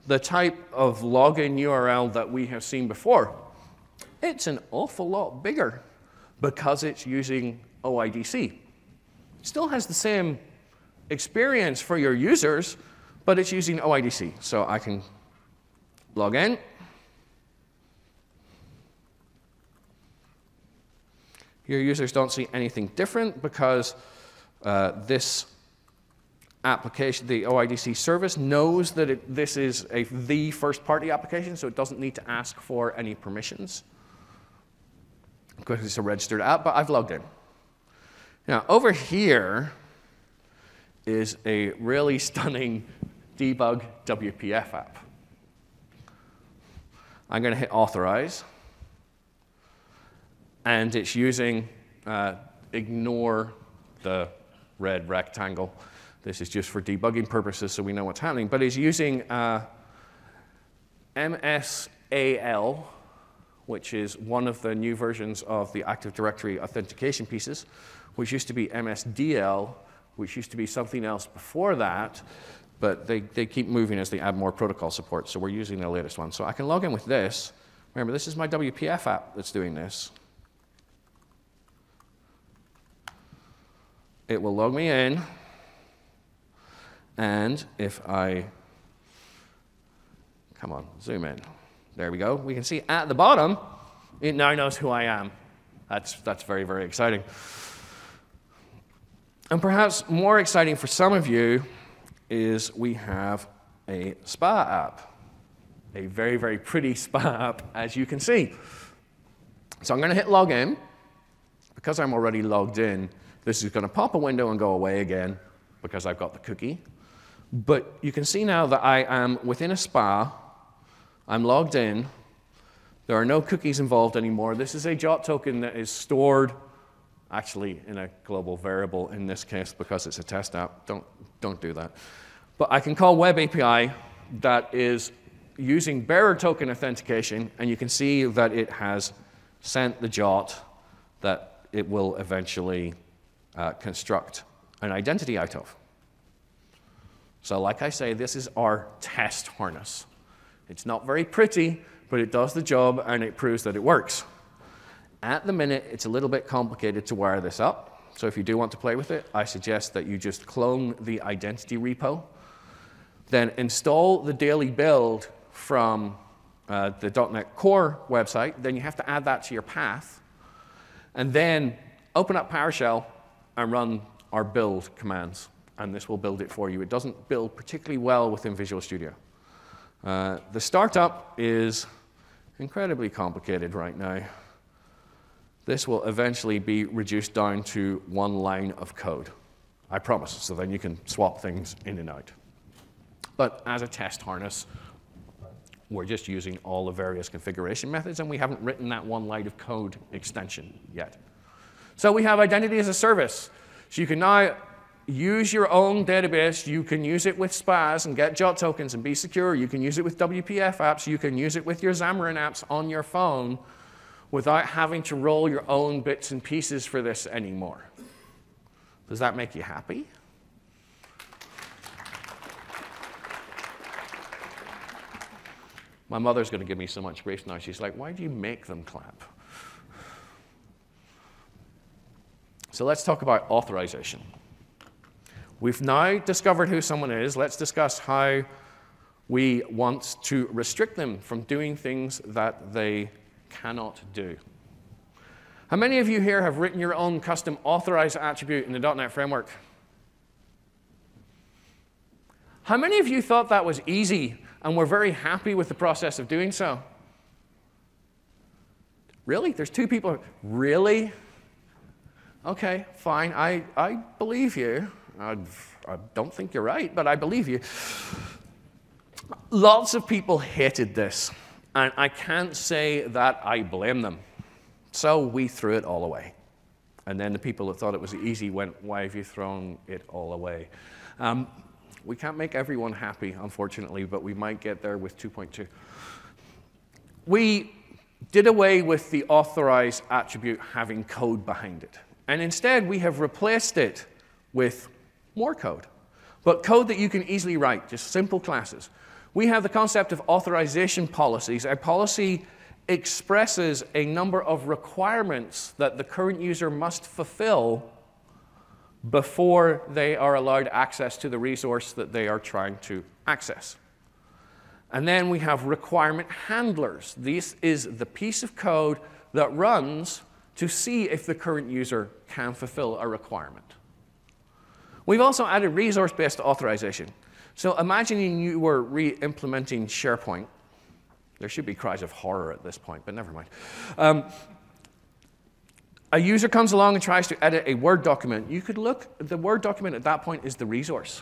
the type of login URL that we have seen before. It's an awful lot bigger because it's using OIDC. It still has the same experience for your users, but it's using OIDC. So I can log in. Your users don't see anything different because this application, the OIDC service, knows that this is the first-party application, so it doesn't need to ask for any permissions because it's a registered app, but I've logged in. Now, over here is a really stunning debug WPF app. I'm going to hit authorize, and it's using, ignore the red rectangle. This is just for debugging purposes so we know what's happening, but it's using MSAL, which is one of the new versions of the Active Directory authentication pieces, which used to be MSDL, which used to be something else before that, but they keep moving as they add more protocol support, so we're using the latest one. So I can log in with this. Remember, this is my WPF app that's doing this. It will log me in, and if I, come on, zoom in. There we go. We can see at the bottom, it now knows who I am. That's very, very exciting. And perhaps more exciting for some of you is we have a spa app, a very, very pretty spa app, as you can see. So I'm going to hit login. Because I'm already logged in, this is going to pop a window and go away again because I've got the cookie. But you can see now that I am within a spa. I'm logged in. There are no cookies involved anymore. This is a JOT token that is stored actually in a global variable in this case because it's a test app. Don't do that. But I can call web API that is using bearer token authentication, and you can see that it has sent the JOT that it will eventually construct an identity out of. So like I say, this is our test harness. It's not very pretty, but it does the job, and it proves that it works. At the minute, it's a little bit complicated to wire this up. So if you do want to play with it, I suggest that you just clone the identity repo, then install the daily build from the .NET Core website. Then you have to add that to your path, and then open up PowerShell and run our build commands, and this will build it for you. It doesn't build particularly well within Visual Studio. The startup is incredibly complicated right now. This will eventually be reduced down to one line of code, I promise, so then you can swap things in and out. But as a test harness, we're just using all the various configuration methods, and we haven't written that one line of code extension yet. So we have identity as a service. So you can now use your own database. You can use it with SPAs and get JOT tokens and be secure. You can use it with WPF apps. You can use it with your Xamarin apps on your phone without having to roll your own bits and pieces for this anymore. Does that make you happy? My mother's going to give me so much grief now. She's like, why do you make them clap? So let's talk about authorization. We've now discovered who someone is. Let's discuss how we want to restrict them from doing things that they cannot do. How many of you here have written your own custom authorize attribute in the .NET framework? How many of you thought that was easy and were very happy with the process of doing so? Really? There's two people. Really? Okay, fine. I believe you. I don't think you're right, but I believe you. Lots of people hated this, and I can't say that I blame them. So we threw it all away. And then the people that thought it was easy went, why have you thrown it all away? We can't make everyone happy, unfortunately, but we might get there with 2.2. We did away with the authorize attribute having code behind it. And instead, we have replaced it with more code, but code that you can easily write, just simple classes. We have the concept of authorization policies. A policy expresses a number of requirements that the current user must fulfill before they are allowed access to the resource that they are trying to access. And then we have requirement handlers. This is the piece of code that runs to see if the current user can fulfill a requirement. We've also added resource-based authorization. So imagining you were re-implementing SharePoint. There should be cries of horror at this point, but never mind. A user comes along and tries to edit a Word document. You could look, the Word document at that point is the resource.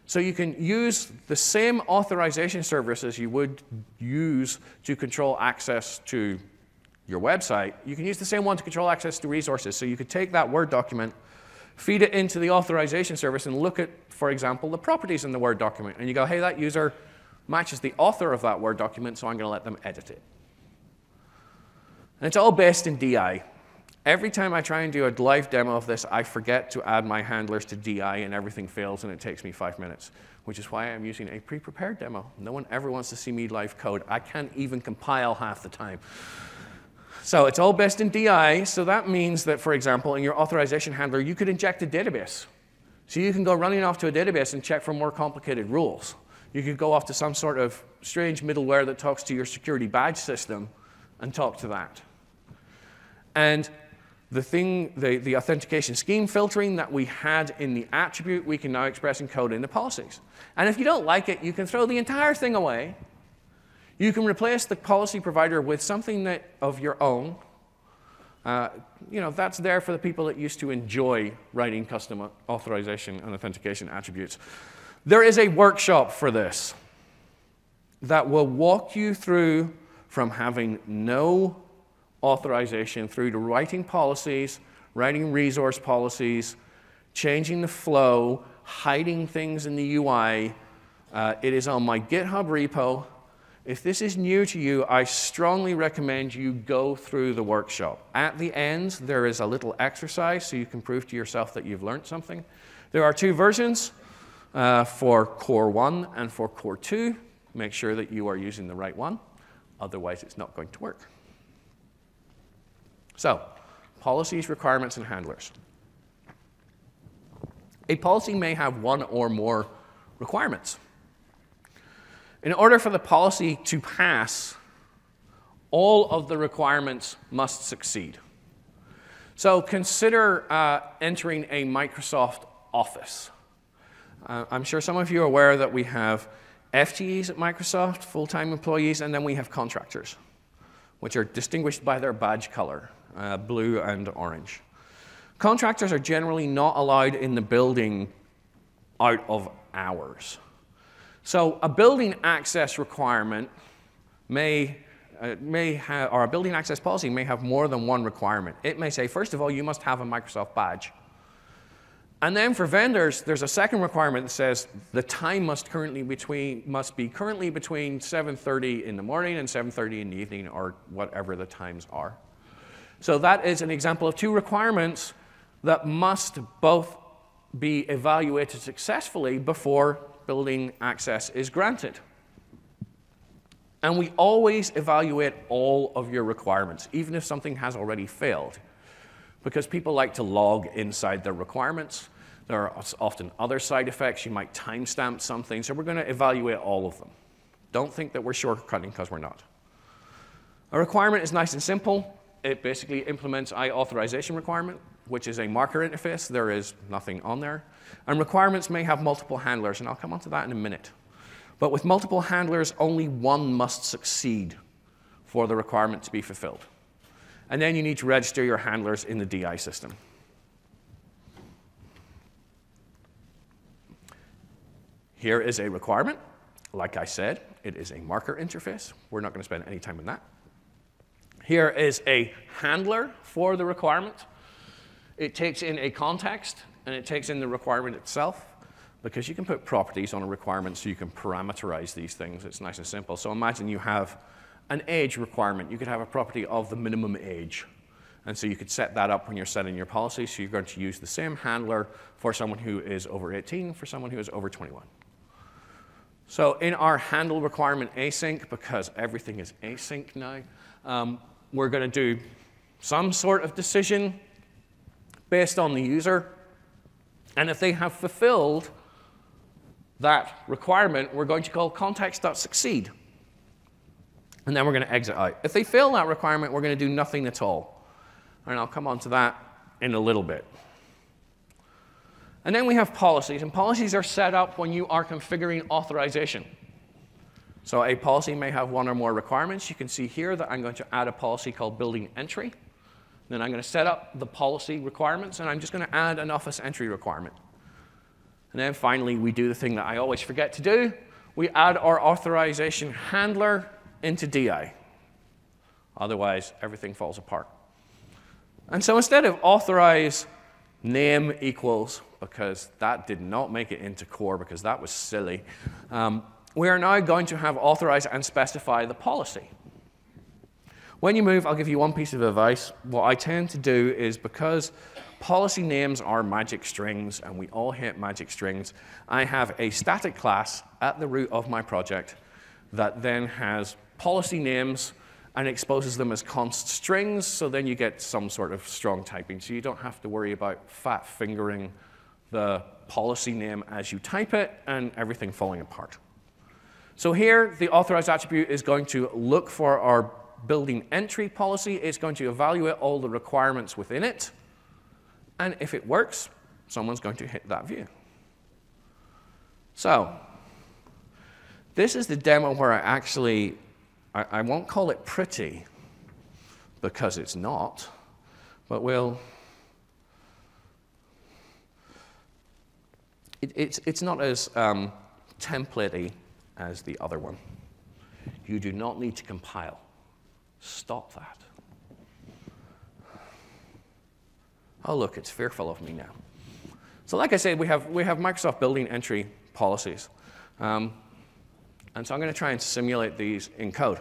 So you can use the same authorization services you would use to control access to your website. You can use the same one to control access to resources. So you could take that Word document, feed it into the authorization service, and look at, for example, the properties in the Word document. And you go, hey, that user matches the author of that Word document, so I'm going to let them edit it. And it's all based in DI. Every time I try and do a live demo of this, I forget to add my handlers to DI, and everything fails, and it takes me 5 minutes, which is why I'm using a pre-prepared demo. No one ever wants to see me live code. I can't even compile half the time. So it's all based in DI, so that means that, for example, in your authorization handler, you could inject a database. So you can go running off to a database and check for more complicated rules. You could go off to some sort of strange middleware that talks to your security badge system and talk to that. And the authentication scheme filtering that we had in the attribute, we can now express in code in the policies. And if you don't like it, you can throw the entire thing away. You can replace the policy provider with something of your own. That's there for the people that used to enjoy writing custom authorization and authentication attributes. There is a workshop for this that will walk you through from having no authorization through to writing policies, writing resource policies, changing the flow, hiding things in the UI. It is on my GitHub repo. If this is new to you, I strongly recommend you go through the workshop. At the end, there is a little exercise so you can prove to yourself that you've learned something. There are 2 versions for Core 1 and for Core 2. Make sure that you are using the right one. Otherwise, it's not going to work. So, policies, requirements, and handlers. A policy may have 1 or more requirements. In order for the policy to pass, all of the requirements must succeed. So consider entering a Microsoft Office. I'm sure some of you are aware that we have FTEs at Microsoft, full-time employees, and then we have contractors, which are distinguished by their badge color, blue and orange. Contractors are generally not allowed in the building out of hours. So a building access requirement or a building access policy may have more than 1 requirement. It may say, first of all, you must have a Microsoft badge. And then for vendors, there's a second requirement that says the time must be currently between 7:30 in the morning and 7:30 in the evening, or whatever the times are. So that is an example of 2 requirements that must both be evaluated successfully before building access is granted. And we always evaluate all of your requirements, even if something has already failed, because people like to log inside their requirements. There are often other side effects. You might timestamp something, so we're going to evaluate all of them. Don't think that we're shortcutting, because we're not. A requirement is nice and simple. It basically implements authorization requirement, which is a marker interface. There is nothing on there. And requirements may have multiple handlers, and I'll come on to that in a minute. But with multiple handlers, only 1 must succeed for the requirement to be fulfilled. And then you need to register your handlers in the DI system. Here is a requirement. Like I said, it is a marker interface. We're not going to spend any time on that. Here is a handler for the requirement. It takes in a context, and it takes in the requirement itself. because you can put properties on a requirement so you can parameterize these things. It's nice and simple. So imagine you have an age requirement. You could have a property of the minimum age. And so you could set that up when you're setting your policy. So you're going to use the same handler for someone who is over 18, for someone who is over 21. So in our handle requirement async, because everything is async now, we're going to do some sort of decision based on the user. And if they have fulfilled that requirement, we're going to call context.succeed. And then we're going to exit out. If they fail that requirement, we're going to do nothing at all. And I'll come on to that in a little bit. And then we have policies. And policies are set up when you are configuring authorization. So a policy may have one or more requirements. You can see here that I'm going to add a policy called building entry. Then I'm going to set up the policy requirements, and I'm just going to add an office entry requirement. And then finally, we do the thing that I always forget to do. We add our authorization handler into DI. Otherwise, everything falls apart. And so instead of authorize name equals, because that did not make it into core because that was silly, we are now going to have authorize and specify the policy. When you move, I'll give you one piece of advice. What I tend to do is, because policy names are magic strings, and we all hate magic strings, I have a static class at the root of my project that then has policy names and exposes them as const strings, so then you get some sort of strong typing. So you don't have to worry about fat fingering the policy name as you type it and everything falling apart. So here, the authorized attribute is going to look for our building entry policy. It's going to evaluate all the requirements within it. And if it works, someone's going to hit that view. So this is the demo where I won't call it pretty, because it's not, but it's not as template-y as the other one. You do not need to compile. Stop that. Oh, look, it's fearful of me now. So like I said, we have Microsoft building entry policies. And so I'm going to try and simulate these in code.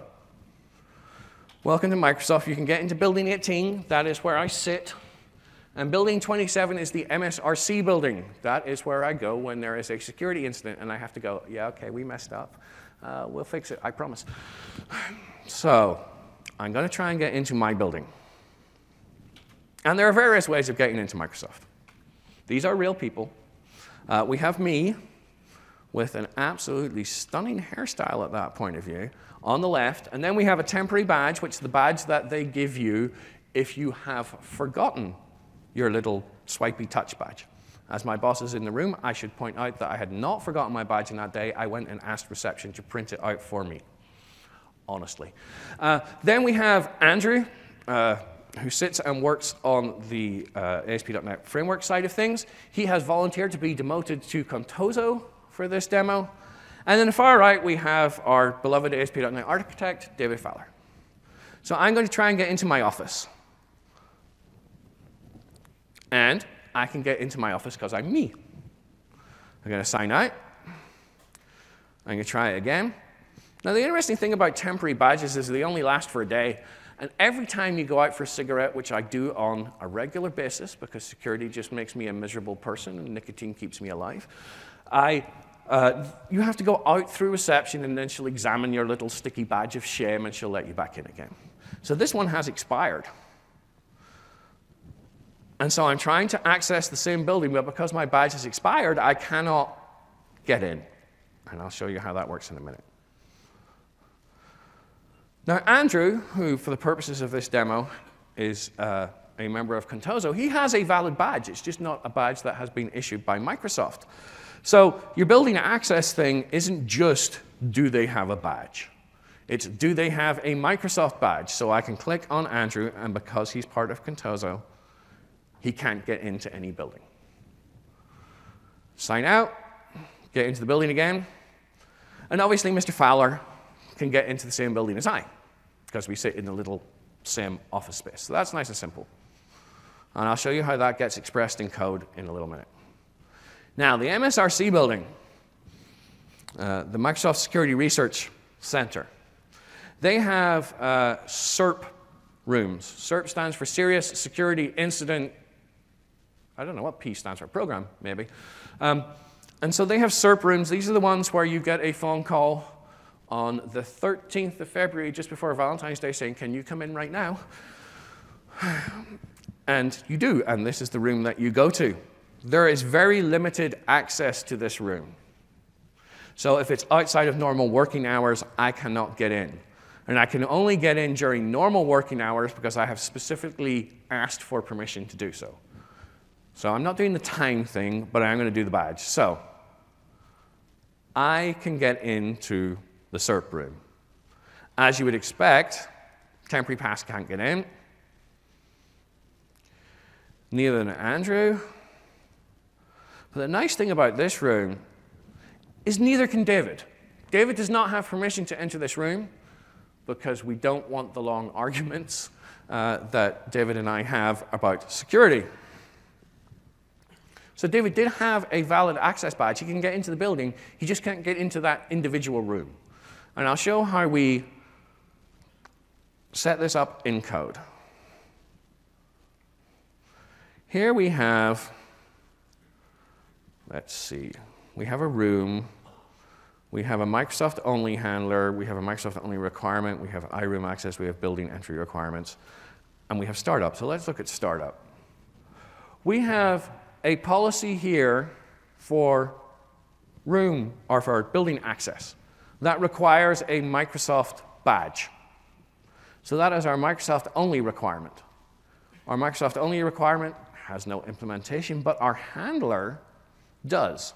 Welcome to Microsoft. You can get into building 18. That is where I sit. And building 27 is the MSRC building. That is where I go when there is a security incident and I have to go, yeah, okay, we messed up. We'll fix it, I promise. So I'm going to try and get into my building. And there are various ways of getting into Microsoft. These are real people. We have me with an absolutely stunning hairstyle at that point of view on the left. And then we have a temporary badge, which is the badge that they give you if you have forgotten your little swipey touch badge. As my boss is in the room, I should point out that I had not forgotten my badge in that day. I went and asked reception to print it out for me, honestly. Then we have Andrew, who sits and works on the ASP.NET framework side of things. He has volunteered to be demoted to Contoso for this demo. And then the far right, we have our beloved ASP.NET architect, David Fowler. So I'm going to try and get into my office. And I can get into my office because I'm me. I'm going to sign out. I'm going to try it again. Now, the interesting thing about temporary badges is they only last for a day. And every time you go out for a cigarette, which I do on a regular basis because security just makes me a miserable person and nicotine keeps me alive, you have to go out through reception, and then she'll examine your little sticky badge of shame, and she'll let you back in again. So this one has expired. And so I'm trying to access the same building, but because my badge has expired, I cannot get in. And I'll show you how that works in a minute. Now, Andrew, who, for the purposes of this demo, is a member of Contoso, he has a valid badge. It's just not a badge that has been issued by Microsoft. So your building access thing isn't just, do they have a badge? It's, do they have a Microsoft badge? So I can click on Andrew, and because he's part of Contoso, he can't get into any building. Sign out, get into the building again. And obviously, Mr. Fowler can get into the same building as I, because we sit in the little same office space. So that's nice and simple. And I'll show you how that gets expressed in code in a little minute. Now, the MSRC building, the Microsoft Security Research Center, they have SIRP rooms. SIRP stands for Serious Security Incident, I don't know what P stands for, program, maybe. And so they have SIRP rooms. These are the ones where you get a phone call on the 13th of February, just before Valentine's Day, saying, can you come in right now? And you do, and this is the room that you go to. There is very limited access to this room. So if it's outside of normal working hours, I cannot get in. And I can only get in during normal working hours because I have specifically asked for permission to do so. So I'm not doing the time thing, but I'm going to do the badge. So I can get into the SIRP room. As you would expect, temporary pass can't get in. Neither can Andrew. But the nice thing about this room is neither can David. David does not have permission to enter this room because we don't want the long arguments that David and I have about security. So David did have a valid access badge. He can get into the building. He just can't get into that individual room. And I'll show how we set this up in code. Here we have, let's see, we have a room. We have a Microsoft-only handler. We have a Microsoft-only requirement. We have iRoom access. We have building entry requirements. And we have startup. So let's look at startup. We have a policy here for room or for building access that requires a Microsoft badge. So that is our Microsoft-only requirement. Our Microsoft-only requirement has no implementation, but our handler does.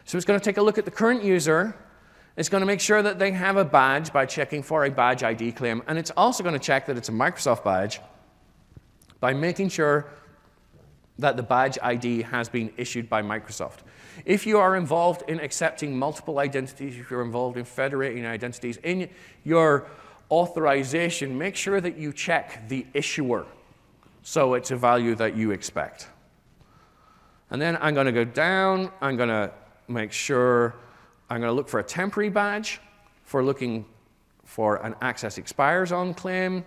So it's going to take a look at the current user. It's going to make sure that they have a badge by checking for a badge ID claim. And it's also going to check that it's a Microsoft badge by making sure that the badge ID has been issued by Microsoft. If you are involved in accepting multiple identities, if you're involved in federating identities in your authorization, make sure that you check the issuer so it's a value that you expect. And then I'm going to go down. I'm going to make sure I'm going to look for a temporary badge for looking for an access expires on claim.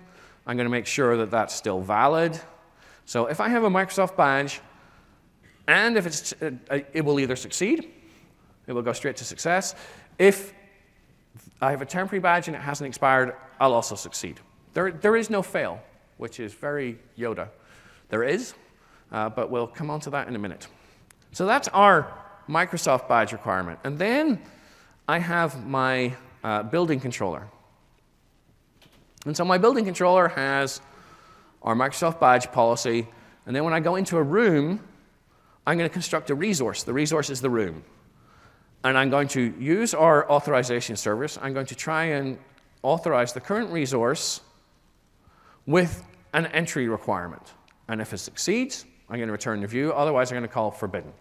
I'm going to make sure that that's still valid. So if I have a Microsoft badge, and if it's, it will either succeed, it will go straight to success. If I have a temporary badge and it hasn't expired, I'll also succeed. There is no fail, which is very Yoda. There is, but we'll come on to that in a minute. So that's our Microsoft badge requirement. And then I have my building controller. And so my building controller has our Microsoft badge policy. And then when I go into a room, I'm going to construct a resource. The resource is the room. And I'm going to use our authorization service. I'm going to try and authorize the current resource with an entry requirement. And if it succeeds, I'm going to return the view. Otherwise, I'm going to call forbidden.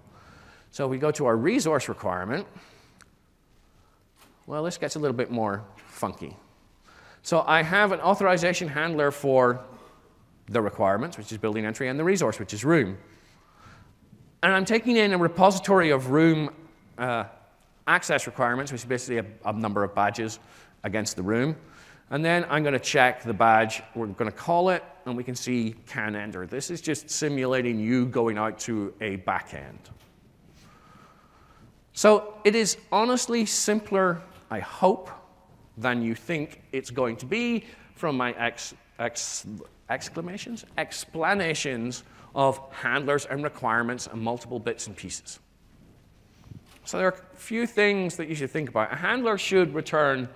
So we go to our resource requirement. Well, this gets a little bit more funky. So I have an authorization handler for the requirements, which is building entry, and the resource, which is room. And I'm taking in a repository of room access requirements, which is basically a number of badges against the room. And then I'm going to check the badge. We're going to call it, and we can see can enter. This is just simulating you going out to a backend. So it is honestly simpler, I hope, than you think it's going to be from my explanations of handlers and requirements and multiple bits and pieces. So there are a few things that you should think about. A handler should return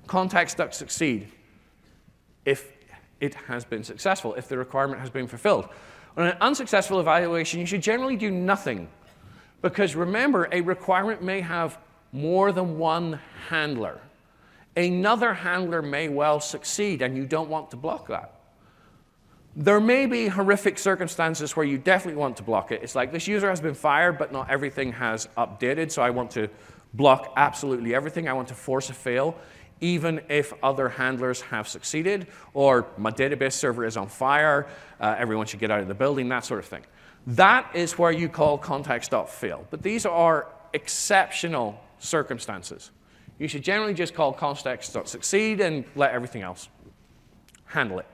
context.succeed if it has been successful, if the requirement has been fulfilled. On an unsuccessful evaluation, you should generally do nothing. Because remember, a requirement may have more than one handler. Another handler may well succeed, and you don't want to block that. There may be horrific circumstances where you definitely want to block it. It's like this user has been fired, but not everything has updated, so I want to block absolutely everything. I want to force a fail, even if other handlers have succeeded, or my database server is on fire, everyone should get out of the building, that sort of thing. That is where you call context.fail. But these are exceptional circumstances. You should generally just call context.succeed and let everything else handle it.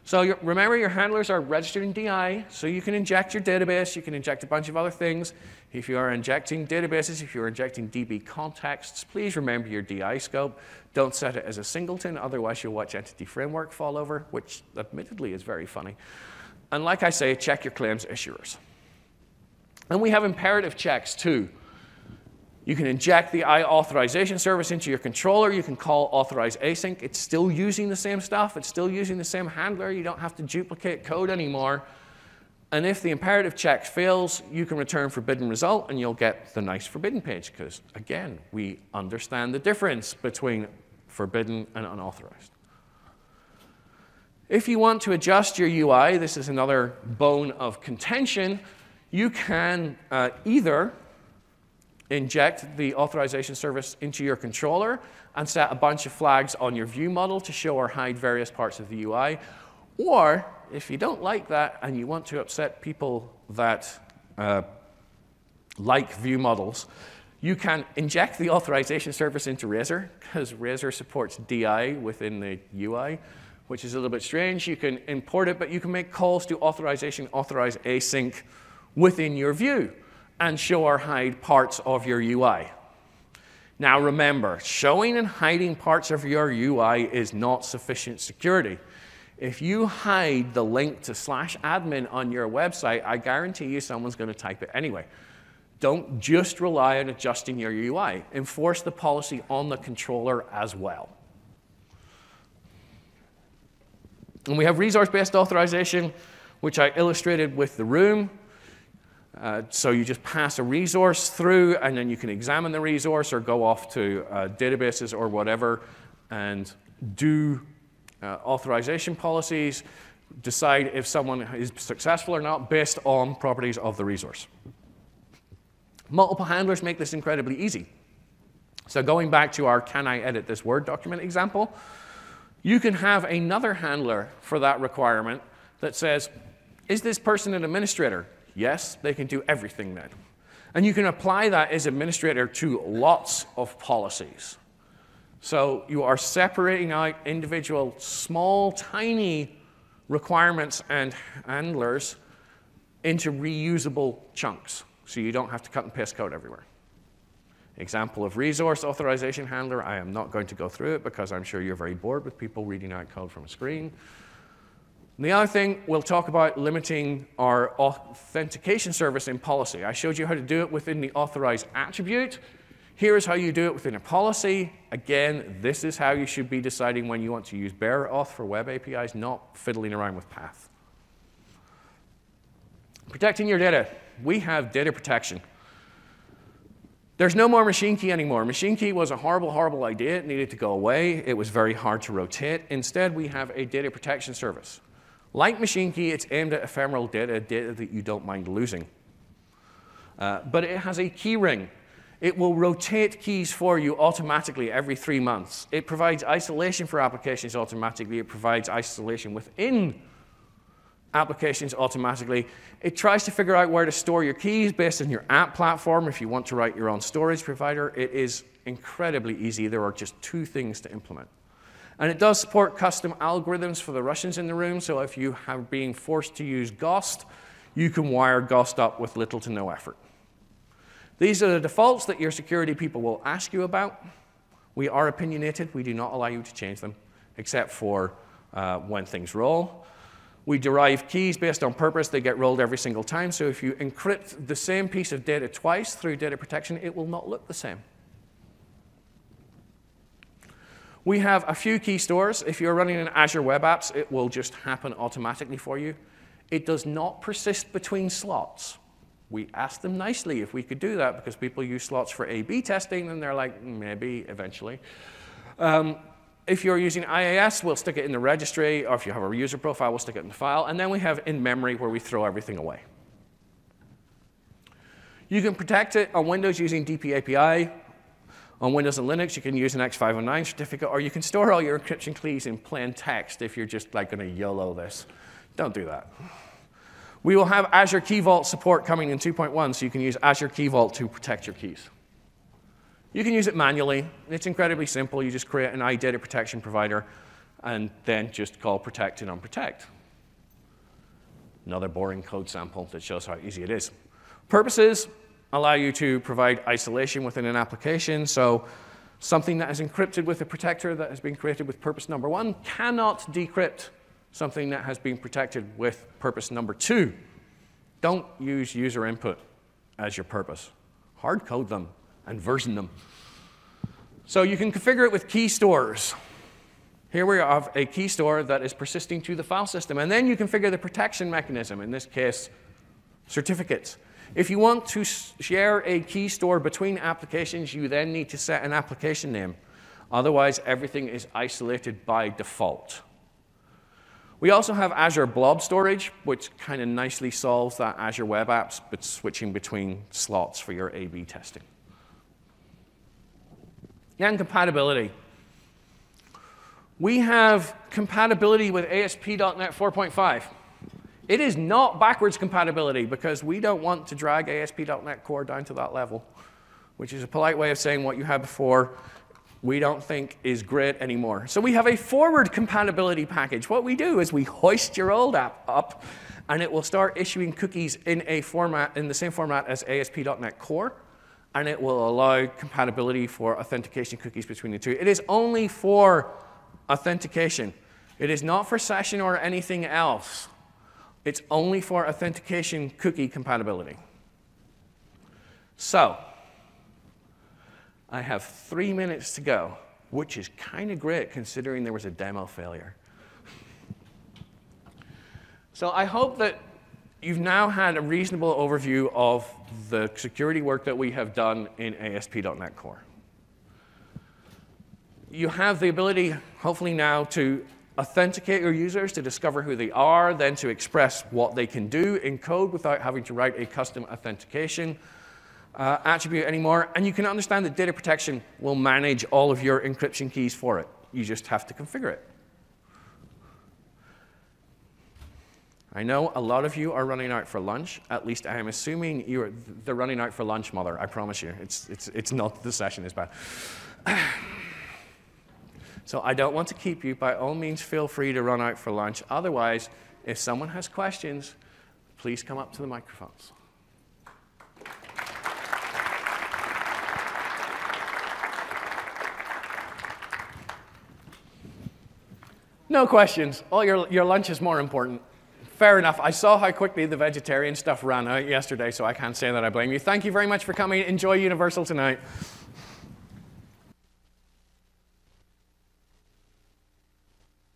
So remember, your handlers are registered in DI, so you can inject your database, you can inject a bunch of other things. If you are injecting databases, if you're injecting DB contexts, please remember your DI scope. Don't set it as a singleton, otherwise you'll watch Entity Framework fall over, which admittedly is very funny. And like I say, check your claims issuers. And we have imperative checks too. You can inject the authorization service into your controller. You can call authorize async. It's still using the same stuff. It's still using the same handler. You don't have to duplicate code anymore. And if the imperative check fails, you can return forbidden result, and you'll get the nice forbidden page, because, again, we understand the difference between forbidden and unauthorized. If you want to adjust your UI, this is another bone of contention, you can either inject the authorization service into your controller and set a bunch of flags on your view model to show or hide various parts of the UI. Or, if you don't like that and you want to upset people that like view models, you can inject the authorization service into Razor, because Razor supports DI within the UI, which is a little bit strange. You can import it, but you can make calls to authorization, authorize async within your view and show or hide parts of your UI. Now remember, showing and hiding parts of your UI is not sufficient security. If you hide the link to /admin on your website, I guarantee you someone's going to type it anyway. Don't just rely on adjusting your UI. Enforce the policy on the controller as well. And we have resource-based authorization, which I illustrated with the room. So you just pass a resource through, and then you can examine the resource or go off to databases or whatever and do authorization policies, decide if someone is successful or not based on properties of the resource. Multiple handlers make this incredibly easy. So going back to our can I edit this Word document example, you can have another handler for that requirement that says, is this person an administrator? Yes, they can do everything then. And you can apply that as administrator to lots of policies. So you are separating out individual small, tiny requirements and handlers into reusable chunks, so you don't have to cut and paste code everywhere. Example of resource authorization handler. I am not going to go through it because I'm sure you're very bored with people reading out code from a screen. And the other thing, we'll talk about limiting our authentication service in policy. I showed you how to do it within the authorize attribute. Here is how you do it within a policy. Again, this is how you should be deciding when you want to use bearer auth for web APIs, not fiddling around with path. Protecting your data. We have data protection. There's no more machine key anymore. Machine key was a horrible, horrible idea. It needed to go away. It was very hard to rotate. Instead, we have a data protection service. Like machine key, it's aimed at ephemeral data, data that you don't mind losing. But it has a key ring. It will rotate keys for you automatically every 3 months. It provides isolation for applications automatically. It provides isolation within applications automatically. It tries to figure out where to store your keys based on your app platform. If you want to write your own storage provider, it is incredibly easy. There are just 2 things to implement. And it does support custom algorithms for the Russians in the room, so if you are being forced to use GOST, you can wire GOST up with little to no effort. These are the defaults that your security people will ask you about. We are opinionated. We do not allow you to change them, except for when things roll. We derive keys based on purpose. They get rolled every single time, so if you encrypt the same piece of data twice through data protection, it will not look the same. We have a few key stores. If you're running in Azure Web Apps, it will just happen automatically for you. It does not persist between slots. We asked them nicely if we could do that because people use slots for A/B testing, and they're like, maybe eventually. If you're using IAS, we'll stick it in the registry, or if you have a user profile, we'll stick it in the file. And then we have in memory where we throw everything away. You can protect it on Windows using DPAPI. On Windows and Linux, you can use an X509 certificate, or you can store all your encryption keys in plain text if you're just like going to YOLO this. Don't do that. We will have Azure Key Vault support coming in 2.1, so you can use Azure Key Vault to protect your keys. You can use it manually. It's incredibly simple. You just create an iData protection provider and then just call protect and unprotect. Another boring code sample that shows how easy it is. Purposes allow you to provide isolation within an application. So something that is encrypted with a protector that has been created with purpose number 1 cannot decrypt something that has been protected with purpose number 2. Don't use user input as your purpose. Hard code them and version them. So you can configure it with key stores. Here we have a key store that is persisting to the file system. And then you configure the protection mechanism, in this case, certificates. If you want to share a key store between applications, you then need to set an application name. Otherwise, everything is isolated by default. We also have Azure Blob Storage, which kind of nicely solves that Azure Web Apps, but switching between slots for your A/B testing. And compatibility. We have compatibility with ASP.NET 4.5. It is not backwards compatibility because we don't want to drag ASP.NET Core down to that level, which is a polite way of saying what you had before we don't think is great anymore. So we have a forward compatibility package. What we do is we hoist your old app up, and it will start issuing cookies in the same format as ASP.NET Core, and it will allow compatibility for authentication cookies between the two. It is only for authentication. It is not for session or anything else. It's only for authentication cookie compatibility. So I have 3 minutes to go, which is kind of great considering there was a demo failure. So I hope that you've now had a reasonable overview of the security work that we have done in ASP.NET Core. You have the ability, hopefully now, to authenticate your users, to discover who they are, then to express what they can do in code without having to write a custom authentication attribute anymore. And you can understand that data protection will manage all of your encryption keys for it. You just have to configure it. I know a lot of you are running out for lunch. At least I am assuming they're running out for lunch, Mother. I promise you. It's not the session is bad. So I don't want to keep you. By all means, feel free to run out for lunch. Otherwise, if someone has questions, please come up to the microphones. No questions. Oh, your lunch is more important. Fair enough. I saw how quickly the vegetarian stuff ran out yesterday, so I can't say that I blame you. Thank you very much for coming. Enjoy Universal tonight.